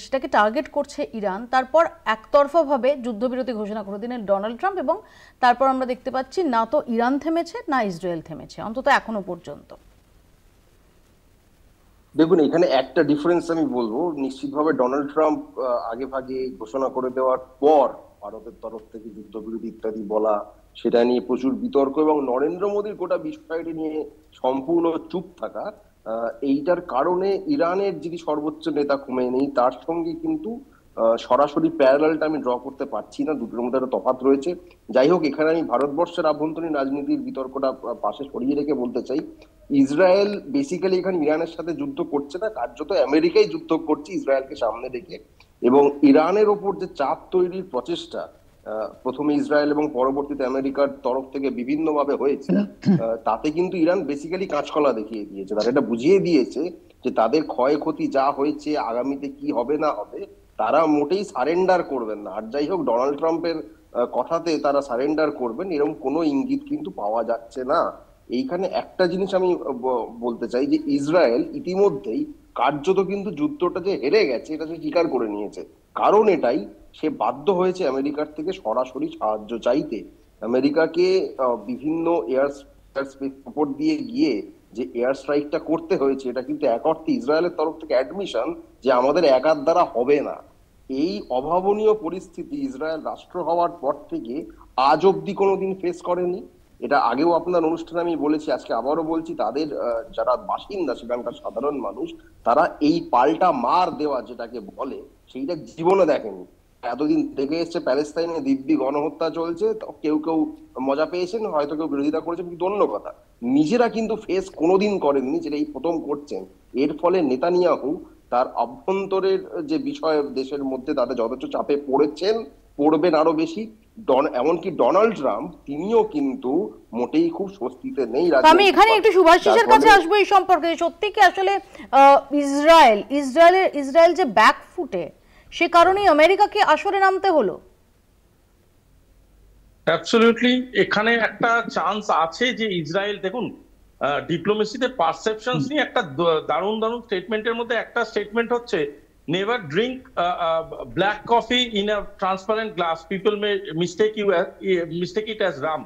সেটাকে টার্গেট করছে ইরান, তারপর একতরফাভাবে যুদ্ধবিরতি ঘোষণা করে দিলেন ডোনাল্ড ট্রাম্প, এবং তারপর আমরা দেখতে পাচ্ছি না তো ইরান থেমেছে না ইসরায়েল থেমেছে, অন্তত এখনো পর্যন্ত। দেখুন, এখানে একটা ডিফারেন্স আমি বলবো, নিশ্চিতভাবে ডোনাল্ড ট্রাম্প আগে ভাগে ঘোষণা করে দেওয়ার পর ভারতের তরফ থেকে যুদ্ধবিরতি ইত্যাদি বলা, সেটা নিয়ে প্রচুর বিতর্ক, এবং নরেন্দ্র মোদীর গোটা বিষয়টি নিয়ে সম্পূর্ণ চুপ থাকা, এইটার কারণে ইরানের যিনি সর্বোচ্চ নেতা খোমেনি তার সঙ্গে কিন্তু সরাসরি প্যারালালটা আমি ড্র করতে পারছি না, দুটোর মধ্যে একটা তফাৎ রয়েছে। যাই হোক, এখানে আমি ভারতবর্ষের আভ্যন্তরীণ রাজনীতির বিতর্কটা পাশে সরিয়ে রেখে বলতে চাই, ইসরায়েল বেসিক্যালি এখানে ইরানের সাথে যুদ্ধ করছে না, কার্যত আমেরিকাই যুদ্ধ করছে ইসরায়েলকে সামনে রেখে, এবং ইরানের ওপর যে চাপ তৈরির প্রচেষ্টা প্রথমে ইসরায়েল এবং পরবর্তীতে আমেরিকার তরফ থেকে বিভিন্নভাবে হয়েছে, তাতে কিন্তু ইরান বেসিক্যালি কাঁচকলা দেখিয়ে দিয়েছে, তারা এটা বুঝিয়ে দিয়েছে যে তাদের ক্ষয়ক্ষতি যা হয়েছে, আগামীতে কি হবে না হবে, তারা মোটেই সারেন্ডার করবেন না। আর যাই হোক, ডোনাল্ড ট্রাম্পের কথাতে তারা সারেন্ডার করবেন এরকম কোনো ইঙ্গিত কিন্তু পাওয়া যাচ্ছে না। এইখানে একটা জিনিস আমি বলতে চাই যে ইসরায়েল ইতিমধ্যেই কার্যত কিন্তু যুদ্ধটা যে হেরে গেছে এটা সে স্বীকার করে নিয়েছে, কারণ এটাই সে বাধ্য হয়েছে আমেরিকার থেকে সরাসরি সাহায্য চাইতে। আমেরিকাকে বিভিন্ন এয়ার স্পেস উপর দিয়ে গিয়ে যে এয়ার স্ট্রাইকটা করতে হয়েছে, এটা কিন্তু এক অর্থে ইসরায়েলের তরফ থেকে অ্যাডমিশন যে আমাদের একার দ্বারা হবে না। এই অভাবনীয় পরিস্থিতি ইসরায়েল রাষ্ট্র হওয়ার পর থেকে আজ অব্দি কোনোদিন ফেস করেনি। এটা আগেও আপনার অনুষ্ঠানে আমি বলেছি, আজকে আবারও বলছি, তাদের যারা বাসিন্দা সেখানকার সাধারণ মানুষ, তারা এই পাল্টা মার দেওয়া যেটাকে বলে সেইটা জীবনে দেখেনি। এতদিন দেখে এসছে প্যালেস্তাইনে দিব্যি গণহত্যা চলছে, কেউ কেউ মজা পেয়েছেন, হয়তো কেউ বিরোধিতা করেছেন, কিন্তু অন্য কথা নিজেরা কিন্তু ফেস কোনোদিন করেননি, যেটা এই প্রথম করছেন। এর ফলে নেতানিয়াহু তার অভ্যন্তরের যে বিষয় দেশের মধ্যে তাদের যথেষ্ট চাপে পড়েছেন, পড়বেন আরো বেশি। এমনকি ডোনাল্ড ট্রাম্প তিনিও কিন্তু মোটেই খুব স্বস্তিতে নেই। আমি এখানে একটু সুভাষিসের কাছে আসবো এই সম্পর্কে, সত্যি কি আসলে ইসরায়েল যে ব্যাকফুটে, সে কারণেই আমেরিকাকে আসরে নামতে হলো? অ্যাবসলিউটলি, এখানে একটা চান্স আছে যে ইসরায়েল, দেখুন ডিপ্লোমেসিতে পারসেপশনস নিয়ে একটা দারুণ দারুণ স্টেটমেন্টের মধ্যে একটা স্টেটমেন্ট হচ্ছে never drink black coffee in a transparent glass, people may mistake it as rum.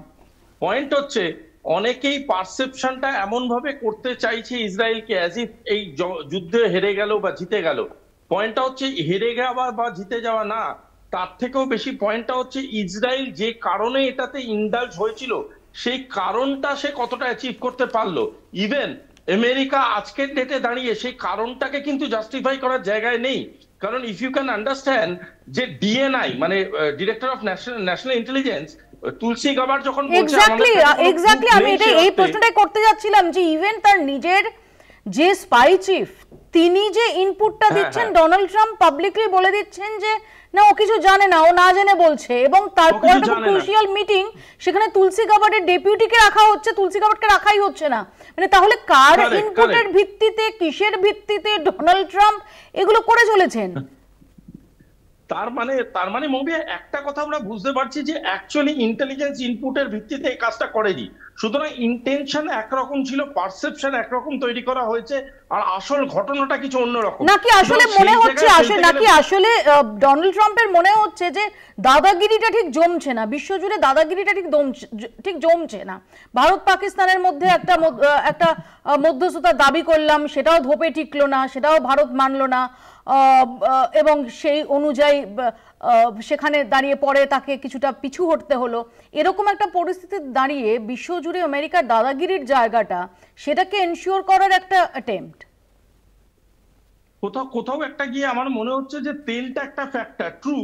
Point হচ্ছে অনেকেই পারসেপশনটা এমন ভাবে করতে চাইছে ইসরায়েলকে অ্যাজ ইফ এই যুদ্ধে হেরে গেল বা জিতে গেল। পয়েন্টটা হচ্ছে হেরে যাওয়া বা জিতে যাওয়া না, তার থেকেও বেশি পয়েন্টটা হচ্ছে ইসরায়েল যে কারণে এটাতে ইনডালজ হয়েছিল সেই কারণটা সে কতটা অ্যাচিভ করতে পারলো। ইভেন আমেরিকা আজকের ডেটে দাঁড়িয়ে সেই কারণটাকে কিন্তু জাস্টিফাই করার জায়গায় নেই, কারণ ইফ ইউ ক্যান আন্ডারস্ট্যান্ড যে ডিএনআই মানে ডিরেক্টর অফ ন্যাশনাল ইন্টেলিজেন্স তুলসী গাবার যখন এক্স্যাক্টলি আমি এই প্রশ্নটাই করতে যাচ্ছিলাম যে ইভেন তার নিজের যে স্পাই চিফ তিনি যে ইনপুটটা দিচ্ছেন, ডোনাল্ড ট্রাম্প পাবলিকলি বলে দিচ্ছেন যে না ও কিছু জানে না, ও না জেনে বলছে, এবং তারপর একটা ক্রুশিয়াল মিটিং, সেখানে তুলসী গাবার্ডের ডেপুটিকে রাখা হচ্ছে, তুলসী গাবার্ডকে রাখাই হচ্ছে না। মানে তাহলে কার ইনপুটের ভিত্তিতে, কিসের ভিত্তিতে ডোনাল্ড ট্রাম্প এগুলো করে চলেছেন? তার মানে মবি একটা কথা আমরা বুঝতে পারছি যে অ্যাকচুয়ালি ইন্টেলিজেন্স ইনপুটের ভিত্তিতে এই কাজটা করেনি। সুতরাং ইন্টেনশন একরকম ছিল, পারসেপশন একরকম তৈরি করা হয়েছে, আর আসল ঘটনাটা কিছু অন্যরকম। নাকি আসলে মনে হচ্ছে আসলে ডোনাল্ড ট্রাম্পের মনে হচ্ছে যে দাদাগিরিটা ঠিক জমছে না, বিশ্বজুড়ে দাদাগিরিটা ঠিক জমছে না। ভারত পাকিস্তানের মধ্যে একটা মধ্যস্থতার দাবি করলাম, সেটাও ধোপে টিকলো না, সেটাও ভারত মানলো না, এবং সেই অনুযায়ী সেখানে দাঁড়িয়ে পরে তাকে কিছুটা পিছু হটতে হলো। এরকম একটা পরিস্থিতি দাঁড়িয়ে বিশ্বজুড়ে আমেরিকার দাদাগিরির জায়গাটা, সেটাকে এনশিওর করার একটা অ্যাটেম্পট। কোথাও একটা গিয়ে আমার মনে হচ্ছে যে তেলটা একটা ফ্যাক্টর, ট্রু,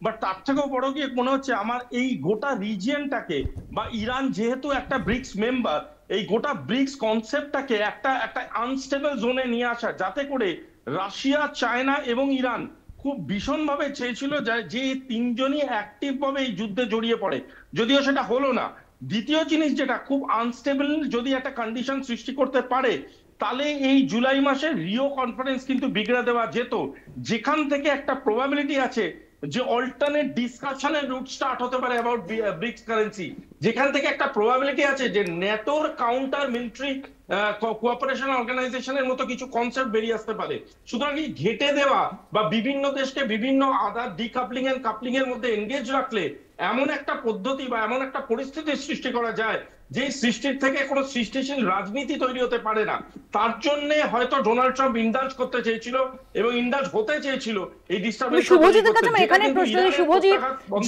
বাট তার থেকেও বড় গিয়ে মনে হচ্ছে আমার এই গোটা রিজিয়নটাকে, বা ইরান যেহেতু একটা ব্রিক্স মেম্বার, এই গোটা ব্রিক্স কনসেপ্টটাকে একটা আনস্টেবল জোনে নিয়ে আসা, যাতে করে রাশিয়া, চায়না এবং ইরান খুব ভীষণভাবে চেয়েছিল যে তিনজনই অ্যাক্টিভ ভাবে এই যুদ্ধে জড়িয়ে পড়ে, যদিও সেটা হলো না। দ্বিতীয় জিনিস যেটা খুব আনস্টেবল যদি একটা কন্ডিশন সৃষ্টি করতে পারে, তাহলে এই জুলাই মাসে রিও কনফারেন্স কিন্তু বিগড়ে দেওয়া যেত, যেখান থেকে একটা প্রবাবিলিটি আছে যে অল্টারনেট ডিসকাশনের রুট স্টার্ট হতে পারে অ্যাবাউট ব্রিক্স কারেন্সি, যেখান থেকে একটা প্রবাবিলিটি আছে যে ন্যাটোর কাউন্টার মিলিটারি কোঅপারেশন অর্গানাইজেশনের মতো কিছু কনসেপ্ট বেরিয়ে আসতে পারে। সুতরাং এই ঘেটে দেওয়া বা বিভিন্ন দেশকে বিভিন্ন আদার ডিকাপলিং এন্ড কাপলিং এর মধ্যে এনগেজ রাখলে এমন একটা পদ্ধতি বা এমন একটা পরিস্থিতির সৃষ্টি করা যায় যে সৃষ্টির থেকে কোনো সৃষ্টিশীল রাজনীতি তৈরি হতে পারে না। তার জন্য হয়তো ডোনাল্ড ট্রাম্প ইন্ডালজ করতে চেয়েছিল এবং ইন্ডালজ হতে চেয়েছিল এই ডিস্টারবেন্স। শুভজিতের কাছে আমার এখানে প্রশ্ন, শুভজিৎ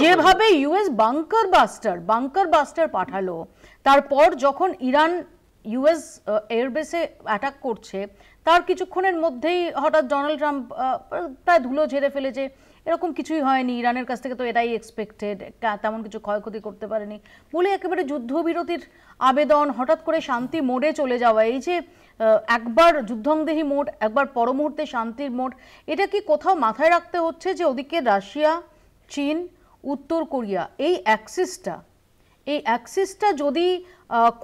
যেভাবে ইউএস বাংকার বাস্টার পাঠালো, তারপর যখন ইরান ইউএস এয়ারবেসে অ্যাটাক করছে তার কিছুক্ষণের মধ্যেই হঠাৎ ডোনাল্ড ট্রাম্প প্রায় ধুলো ঝেড়ে ফেলেছে, এরকম কিছুই হয়নি, ইরানের কাছ থেকে তো এটাই এক্সপেক্টেড, তেমন কিছু ক্ষয়ক্ষতি করতে পারেনি বলে একেবারে যুদ্ধবিরতির আবেদন, হঠাৎ করে শান্তি মোডে চলে যাওয়া, এই যে একবার যুদ্ধংদেহী মোড, একবার পর মুহূর্তে শান্তির মোড, এটা কি কোথাও মাথায় রাখতে হচ্ছে যে ওদিকে রাশিয়া, চীন, উত্তর কোরিয়া এই অ্যাক্সিসটা যদি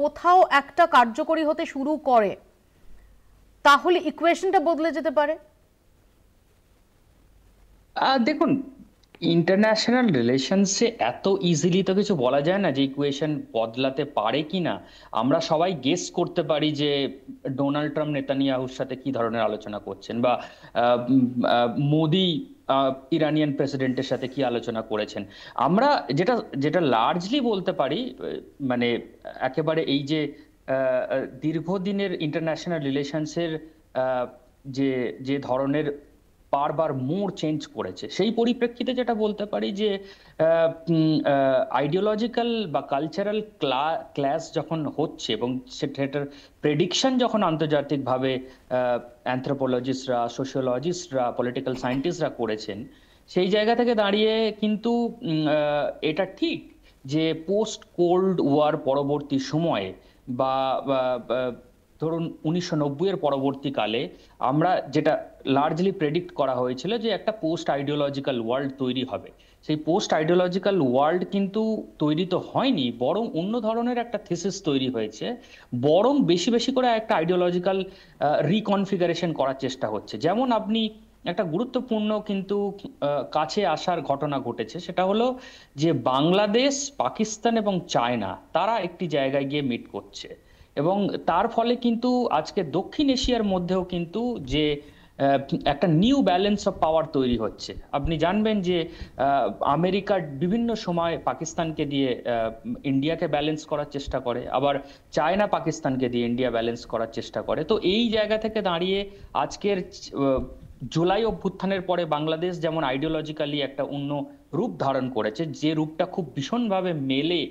কোথাও একটা কার্যকরী হতে শুরু করে তাহলে ইকুয়েশনটা বদলে যেতে পারে? দেখুন, ইন্টারন্যাশনাল রিলেশনসে এত ইজিলি তো কিছু বলা যায় না যে ইকুয়েশন বদলাতে পারে কিনা। আমরা সবাই গেস করতে পারি যে ডোনাল্ড ট্রাম্প নেতানিয়াহুর সাথে কি ধরনের আলোচনা করছেন, বা মোদি ইরানিয়ান প্রেসিডেন্টের সাথে কি আলোচনা করেছেন। আমরা যেটা লার্জলি বলতে পারি, মানে একেবারে এই যে দীর্ঘদিনের ইন্টারন্যাশনাল রিলেশনসের যে ধরনের বারবার মোড় চেঞ্জ করেছে, সেই পরিপ্রেক্ষিতে যেটা বলতে পারি যে আইডিওলজিক্যাল বা কালচারাল ক্লাস যখন হচ্ছে এবং সেটার প্রেডিকশন যখন আন্তর্জাতিকভাবে অ্যানথ্রোপোলজিস্টরা, সোশিওলজিস্টরা, পলিটিক্যাল সায়েন্টিস্টরা করেছেন, সেই জায়গা থেকে দাঁড়িয়ে কিন্তু এটা ঠিক যে পোস্ট কোল্ড ওয়ার পরবর্তী সময়ে বা ধরুন 1990-এর পরবর্তীকালে আমরা যেটা লার্জলি প্রেডিক্ট করা হয়েছিল যে একটা পোস্ট আইডিওলজিক্যাল ওয়ার্ল্ড তৈরি হবে, সেই পোস্ট আইডিওলজিক্যাল ওয়ার্ল্ড কিন্তু তৈরি তো হয়নি, বরং অন্য ধরনের একটা থিসিস তৈরি হয়েছে, বরং বেশি বেশি করে একটা আইডিওলজিক্যাল রিকনফিগারেশন করার চেষ্টা হচ্ছে। যেমন আপনি একটা গুরুত্বপূর্ণ কিন্তু কাছে আসার ঘটনা ঘটেছে, সেটা হলো যে বাংলাদেশ, পাকিস্তান এবং চায়না তারা একটি জায়গায় গিয়ে মিট করছে, এবং তার ফলে কিন্তু আজকে দক্ষিণ এশিয়ার মধ্যেও কিন্তু যে একটা নিউ ব্যালেন্স অফ পাওয়ার তৈরি হচ্ছে। আপনি জানবেন যে আমেরিকা বিভিন্ন সময় পাকিস্তানকে দিয়ে ইন্ডিয়াকে ব্যালেন্স করার চেষ্টা করে, আবার চায়না পাকিস্তানকে দিয়ে ইন্ডিয়া ব্যালেন্স করার চেষ্টা করে। তো এই জায়গা থেকে দাঁড়িয়ে আজকের জুলাই অভ্যুত্থানের পরে বাংলাদেশ যেমন আইডিওলজিক্যালি একটা অন্য রূপ ধারণ করেছে, যে রূপটা খুব ভীষণভাবে মেলে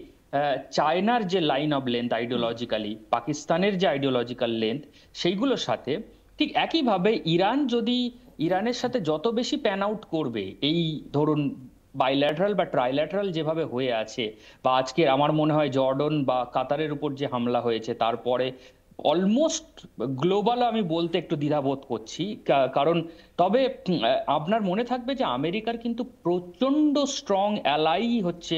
চায়নার যে লাইন অফ লেন্থ আইডিওলজিক্যালি, পাকিস্তানের যে আইডিওলজিক্যাল লেন্থ, সেইগুলোর সাথে ঠিক একইভাবে ইরানের সাথে যত বেশি প্যান আউট করবে, এই ধরুন বাইল্যাটারাল বা ট্রাইল্যাটারাল যেভাবে হয়ে আছে, বা আজকে আমার মনে হয় জর্ডন বা কাতারের উপর যে হামলা হয়েছে, তারপরে অলমোস্ট গ্লোবাল আমি বলতে একটু দ্বিধাবোধ করছি, কারণ তবে আপনার মনে থাকবে যে আমেরিকার কিন্তু প্রচন্ড স্ট্রং অ্যালাই হচ্ছে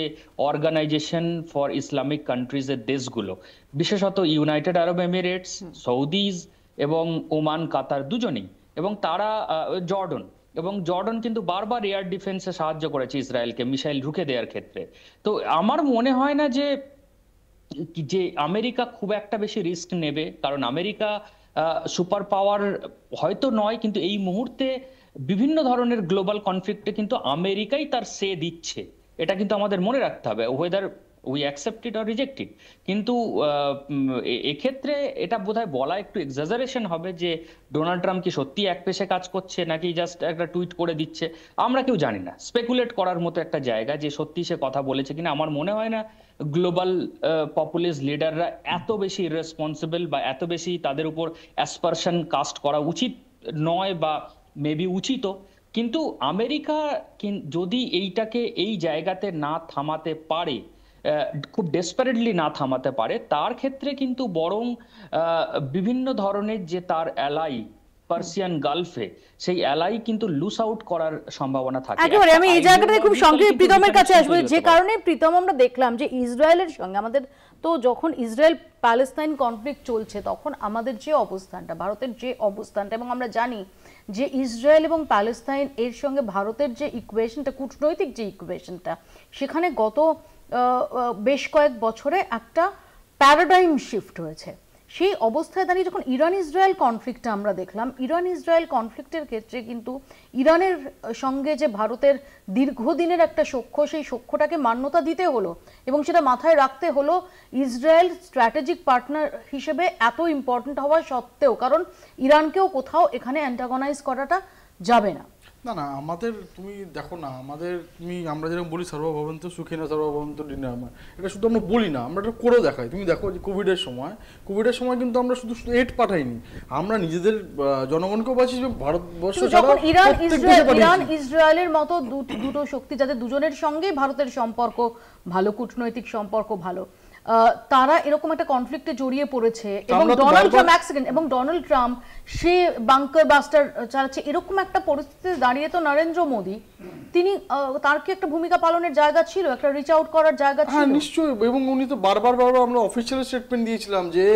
অর্গানাইজেশন ফর ইসলামিক কান্ট্রিজের দেশগুলো, বিশেষত ইউনাইটেড আরব এমিরেটস, সৌদিজ এবং ওমান, কাতার দুজনেই, এবং তারা জর্ডন কিন্তু বারবার এয়ার ডিফেন্সে সাহায্য করেছে ইসরায়েলকে মিসাইল রুখে দেওয়ার ক্ষেত্রে। তো আমার মনে হয় না যে আমেরিকা খুব একটা বেশি রিস্ক নেবে, কারণ আমেরিকা সুপার পাওয়ার হয়তো নয়, কিন্তু এই মুহূর্তে বিভিন্ন ধরনের গ্লোবাল কনফ্লিক্টে কিন্তু আমেরিকাই তার সে দিচ্ছে, এটা কিন্তু আমাদের মনে রাখতে হবে, whether we accept it or reject it. কিন্তু এক্ষেত্রে এটা বোধহয় বলা একটু এক্সাজারেশন হবে যে ডোনাল্ড ট্রাম্প কি সত্যি এক পেশে কাজ করছে নাকি জাস্ট একটা টুইট করে দিচ্ছে, আমরা কেউ জানি না। স্পেকুলেট করার মতো একটা জায়গা যে সত্যি সে কথা বলেছে কিনা। আমার মনে হয় না গ্লোবাল পপুলিস্ট লিডাররা এত বেশি ইররেসপন্সিবল বা এত বেশি তাদের উপর অ্যাসপারশন কাস্ট করা উচিত নয়, বা মেবি উচিত। কিন্তু আমেরিকা যদি এইটাকে এই জায়গাতে না থামাতে পারে, খুব ডেসপারেটলি না থামাতে পারে, তার ক্ষেত্রে কিন্তু বরং বিভিন্ন ধরনের যে তার অ্যালাই পার্সিয়ান গালফে সেই অ্যালাই কিন্তু লুজ আউট করার সম্ভাবনা থাকে। একেবারে আমি এই জায়গাটাতে খুব সংক্ষেপে প্রীতমের কাছে আসবো, যে কারণে প্রীতম আমরা দেখলাম যে ইসরায়েলের সঙ্গে আমাদের, তো যখন ইসরায়েল প্যালেস্তাইন কনফ্লিক্ট চলছে তখন আমাদের যে অবস্থানটা, ভারতের যে অবস্থানটা, এবং আমরা জানি যে ইসরায়েল এবং প্যালেস্তাইন এর সঙ্গে ভারতের যে ইকুয়েশনটা, কূটনৈতিক যে ইকুয়েশনটা, সেখানে গত বেশ কয়েক বছরে একটা প্যারাডাইম শিফট হয়েছে। সেই অবস্থায় দাঁড়িয়ে যখন ইরান ইসরায়েল কনফ্লিক্টটা আমরা দেখলাম, ইরান ইসরায়েল কনফ্লিক্টের ক্ষেত্রে কিন্তু ইরানের সঙ্গে যে ভারতের দীর্ঘদিনের একটা সখ্য, সেই সখ্যটাকে মান্যতা দিতে হলো এবং সেটা মাথায় রাখতে হলো ইসরায়েল স্ট্র্যাটেজিক পার্টনার হিসেবে এত ইম্পর্ট্যান্ট হওয়া সত্ত্বেও, কারণ ইরানকেও কোথাও এখানে অ্যান্টাগনাইজ করাটা যাবে না। না না, আমাদের তুমি দেখো না, আমাদের আমরা যেরকম বলি সর্বভৌমত্ব সুখী না সর্বভৌমত্ব ডিনার, এটা শুধু আমরা বলি না, আমরা এটা করে দেখাই। তুমি দেখো যে কোভিডের সময় কিন্তু আমরা শুধু এড পাঠাইনি, আমরা নিজেদের জনগণকেও বাঁচিয়েছি, ভারতবর্ষ যখন ইরান ইসরায়েলের মতো দুটো শক্তি, যাদের দুজনের সঙ্গেই ভারতের সম্পর্ক ভালো, কূটনৈতিক সম্পর্ক ভালো, তারা এরকম একটা কনফ্লিক্টে জড়িয়ে পড়েছে এবং ডোনাল্ড ট্রাম্প সে বাংকার বাস্টার চালাচ্ছে, এরকম একটা পরিস্থিতিতে দাঁড়িয়ে তো নরেন্দ্র মোদী তিনি, তার কি একটা ভূমিকা পালনের জায়গা ছিল, একটা রিচ আউট করার জায়গা ছিল? নিশ্চয়ই, এবং উনি তো বারবার আমরা অফিসিয়াল স্টেটমেন্ট দিয়েছিলাম যে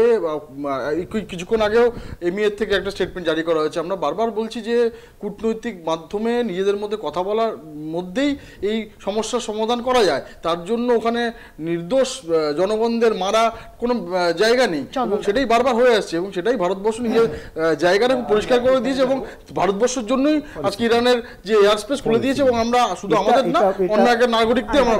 কিছুক্ষণ আগেও এমইএর থেকে একটা স্টেটমেন্ট জারি করা হয়েছে, আমরা বারবার বলছি যে কূটনৈতিক মাধ্যমে নিজেদের মধ্যে কথা বলার মধ্যেই এই সমস্যার সমাধান করা যায়, তার জন্য ওখানে নির্দোষ জনগণদের মারা কোনো জায়গা নেই, এবং সেটাই বারবার হয়ে আসছে, এবং সেটাই ভারতবর্ষ নিজের জায়গাটা পরিষ্কার করে দিয়েছে, এবং ভারতবর্ষের জন্যই আজকে ইরানের যে এয়ার স্পেস খুলে দিয়েছে, এবং আমরা শুধু আমাদের না অন্য একটা নাগরিকদের আমরা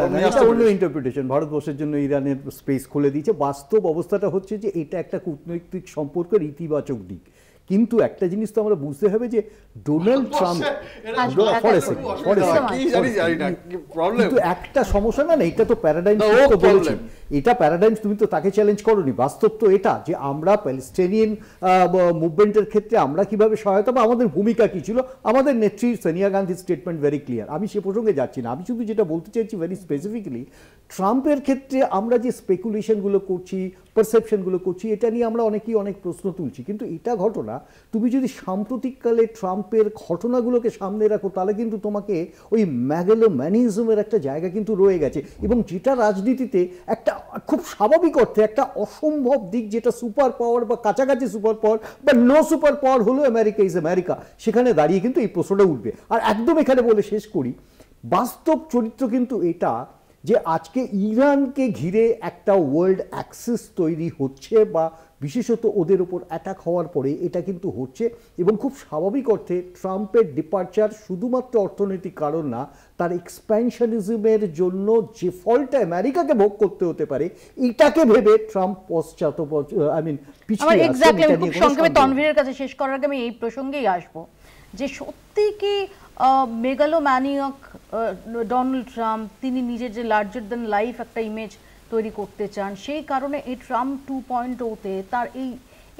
অন্য ইন্টারপ্রিটেশন, ভারতবর্ষের জন্য ইরানের স্পেস খুলে দিয়েছে। বাস্তব অবস্থাটা হচ্ছে যে এটা একটা কূটনৈতিক সম্পর্কের ইতিবাচক দিক, কিন্তু একটা জিনিস তো আমরা বুঝতে হবে যে ডোনাল্ড ট্রাম্প কিন্তু একটা সমস্যা না, এটা তো প্যারাডাইম শিফট বলেছি, এটা প্যারাডাইম, তুমি তো তাকে চ্যালেঞ্জ করোনি। বাস্তব তো এটা যে আমরা প্যালেস্টাইনিয়ান মুভমেন্টের ক্ষেত্রে আমরা কিভাবে সহায়তা বা আমাদের ভূমিকা কি ছিল, আমাদের নেত্রী সোনিয়া গান্ধীর স্টেটমেন্ট ভেরি ক্লিয়ার। আমি সে প্রসঙ্গে যাচ্ছি না, আমি শুধু যেটা বলতে চাইছি ভেরি স্পেসিফিক্যালি, ট্রাম্পের ক্ষেত্রে আমরা যে স্পেকুলেশনগুলো করছি, পারসেপশনগুলো করছি, এটা নিয়ে আমরা অনেকেই অনেক প্রশ্ন তুলছি, কিন্তু এটা ঘটনা, তুমি যদি সাম্প্রতিককালে ট্রাম্পের ঘটনাগুলোকে সামনে রাখো তাহলে কিন্তু তোমাকে ওই ম্যাগেলোম্যানিজমের একটা জায়গা কিন্তু রয়ে গেছে, এবং যেটা রাজনীতিতে একটা খুব স্বাভাবিক অর্থে একটা অসম্ভব দিক, যেটা সুপার পাওয়ার বা কাছাকাছি সুপার পাওয়ার বা নো সুপার পাওয়ার হলো আমেরিকা ইজ আমেরিকা, সেখানে দাঁড়িয়ে কিন্তু এই প্রশ্নটা উঠবে। আর একদম এখানে বলে শেষ করি, বাস্তব চরিত্র কিন্তু এটা যে আজকে ইরানকে ঘিরে একটা ওয়ার্ল্ড অ্যাক্সিস তৈরি হচ্ছে, বা বিশেষত ওদের উপর অ্যাটাক হওয়ার পরে এটা কিন্তু হচ্ছে, এবং খুব স্বাভাবিক অর্থে ট্রাম্পের ডিপার্চার শুধুমাত্র অর্থনৈতিক কারণ না, তার এক্সপ্যানশনিজমের জন্য যে ফলটা আমেরিকাকে ভোগ করতে হতে পারে, এটাকে ভেবে ট্রাম্প পিছিয়ে খুব সংক্ষেপে তনভীরের কাছে শেষ করার আগে আমি এই প্রসঙ্গেই আসবো যে সত্যি কি মেগালোম্যানিয়াক ডোনাল্ড ট্রাম্প তিনি নিজের যে লার্জার দ্যান লাইফ একটা ইমেজ তৈরি করতে চান, সেই কারণে এই ট্রাম্প 2.0-তে তার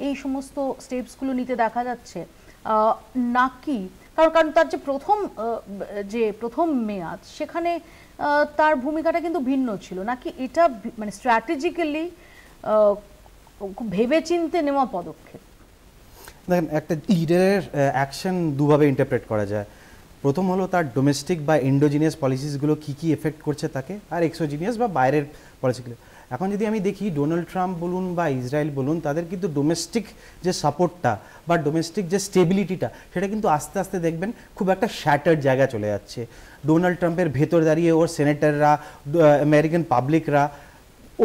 এই সমস্ত স্টেপসগুলো নিতে দেখা যাচ্ছে নাকি, কারণ তার যে প্রথম মেয়াদ সেখানে তার ভূমিকাটা কিন্তু ভিন্ন ছিল, নাকি এটা মানে স্ট্র্যাটেজিক্যালি ভেবেচিন্তে নেওয়া পদক্ষেপ? দেখেন, একটা লিডারের অ্যাকশন দুভাবে ইন্টারপ্রেট করা যায়। প্রথম হলো তার ডোমেস্টিক বা এন্ডোজিনিয়াস পলিসিসগুলো কী কী এফেক্ট করছে তাকে, আর এক্সোজিনিয়াস বা বাইরের পলিসিগুলো। এখন যদি আমি দেখি ডোনাল্ড ট্রাম্প বলুন বা ইসরায়েল বলুন, তাদের কিন্তু ডোমেস্টিক যে সাপোর্টটা বা ডোমেস্টিক যে স্টেবিলিটিটা, সেটা কিন্তু আস্তে আস্তে দেখবেন খুব একটা শ্যাটার্ড জায়গা চলে যাচ্ছে। ডোনাল্ড ট্রাম্পের ভেতর দাঁড়িয়ে ওর সেনেটাররা, আমেরিকান পাবলিকরা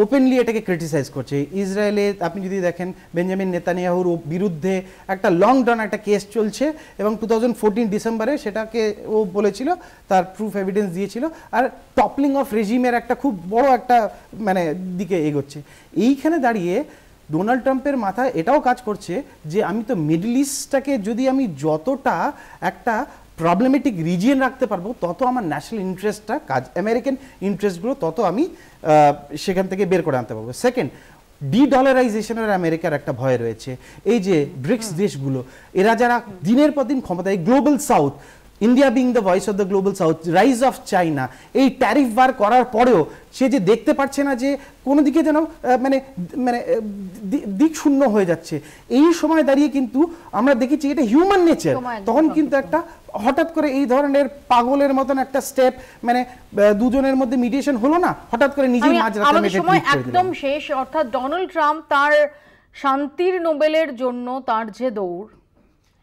ওপেনলি এটাকে ক্রিটিসাইজ করছে। ইসরায়েলে আপনি যদি দেখেন বেঞ্জামিন নেতানিয়াহুর বিরুদ্ধে একটা লং রান একটা কেস চলছে, এবং 2014 ডিসেম্বরে সেটাকে ও বলেছিল, তার প্রুফ এভিডেন্স দিয়েছিল, আর টপলিং অফ রেজিমের একটা খুব বড় একটা দিকে এগোচ্ছে। এইখানে দাঁড়িয়ে ডোনাল্ড ট্রাম্পের মাথায় এটাও কাজ করছে যে আমি তো মিডল ইস্টটাকে যদি আমি যতটা একটা প্রবলেমেটিক রিজিয়ন রাখতে পারবো, তত আমার ন্যাশনাল ইন্টারেস্টটা আমেরিকান ইন্টারেস্টগুলো তত আমি সেখান থেকে বের করে আনতে পারবো। সেকেন্ড, ডি-ডলারাইজেশনের আমেরিকার একটা ভয় রয়েছে। এই যে ব্রিক্স দেশগুলো, এরা যারা দিনের পর দিন ক্ষমতায়, global south, India being the voice of the global south, rise of চাইনা, এই ট্যারিফ বার করার পরেও সে যে দেখতে পাচ্ছে না যে কোনো দিকে যেন মানে মানে দিক শূন্য হয়ে যাচ্ছে, এই সময় দাঁড়িয়ে কিন্তু আমরা দেখেছি এটা হিউম্যান নেচার। তখন কিন্তু একটা হঠাৎ করে এই ধরনের পাগলের মতন একটা স্টেপ, মানে দুজনের মধ্যে মিডিয়েশন হলো না, হঠাৎ করে নিজেই আমাদের সময় একদম শেষ। অর্থাৎ ডোনাল্ড ট্রাম্প তার শান্তির নোবেলের জন্য তার যে দৌড়,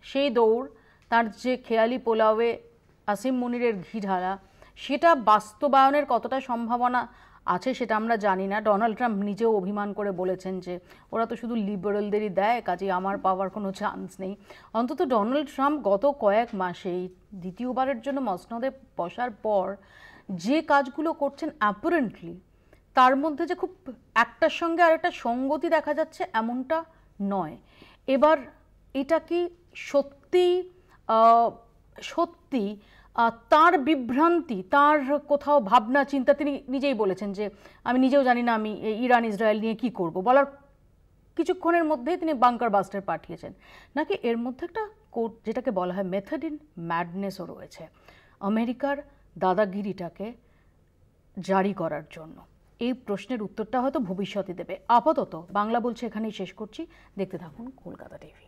সেই দৌড়, তার যে খেয়ালি পোলাওয়ে আসিম মুনিরের ঘি ঢালা, সেটা বাস্তবায়নের কতটা সম্ভাবনা আছে সেটা আমরা জানি না। ডোনাল্ড ট্রাম্প নিজেও অভিমান করে বলেছেন যে ওরা তো শুধু লিবারেলদেরই দেয়, কাজেই আমার পাওয়ার কোনো চান্স নেই। অন্তত ডোনাল্ড ট্রাম্প গত কয়েক মাসেই দ্বিতীয়বারের জন্য মসনদে বসার পর যে কাজগুলো করছেন, অ্যাপারেন্টলি তার মধ্যে যে খুব একটার সঙ্গে আরেকটা সঙ্গতি দেখা যাচ্ছে এমনটা নয়। এবার এটা কি সত্যি সত্যি তার বিভ্রান্তি, তার কোথাও ভাবনা চিন্তা? তিনি নিজেই বলেছেন যে আমি নিজেও জানি না আমি ইরান ইসরায়েল নিয়ে কি করব, বলার কিছুক্ষণের মধ্যেই তিনি বাংকার বাস্টার পাঠিয়েছেন। নাকি এর মধ্যে একটা কোড, যেটাকে বলা হয় মেথড ইন ম্যাডনেসও রয়েছে আমেরিকার দাদাগিরিটাকে জারি করার জন্য? এই প্রশ্নের উত্তরটা হয়তো ভবিষ্যতে দেবে। আপাতত বাংলা বলছে এখানেই শেষ করছি। দেখতে থাকুন কলকাতা টিভি।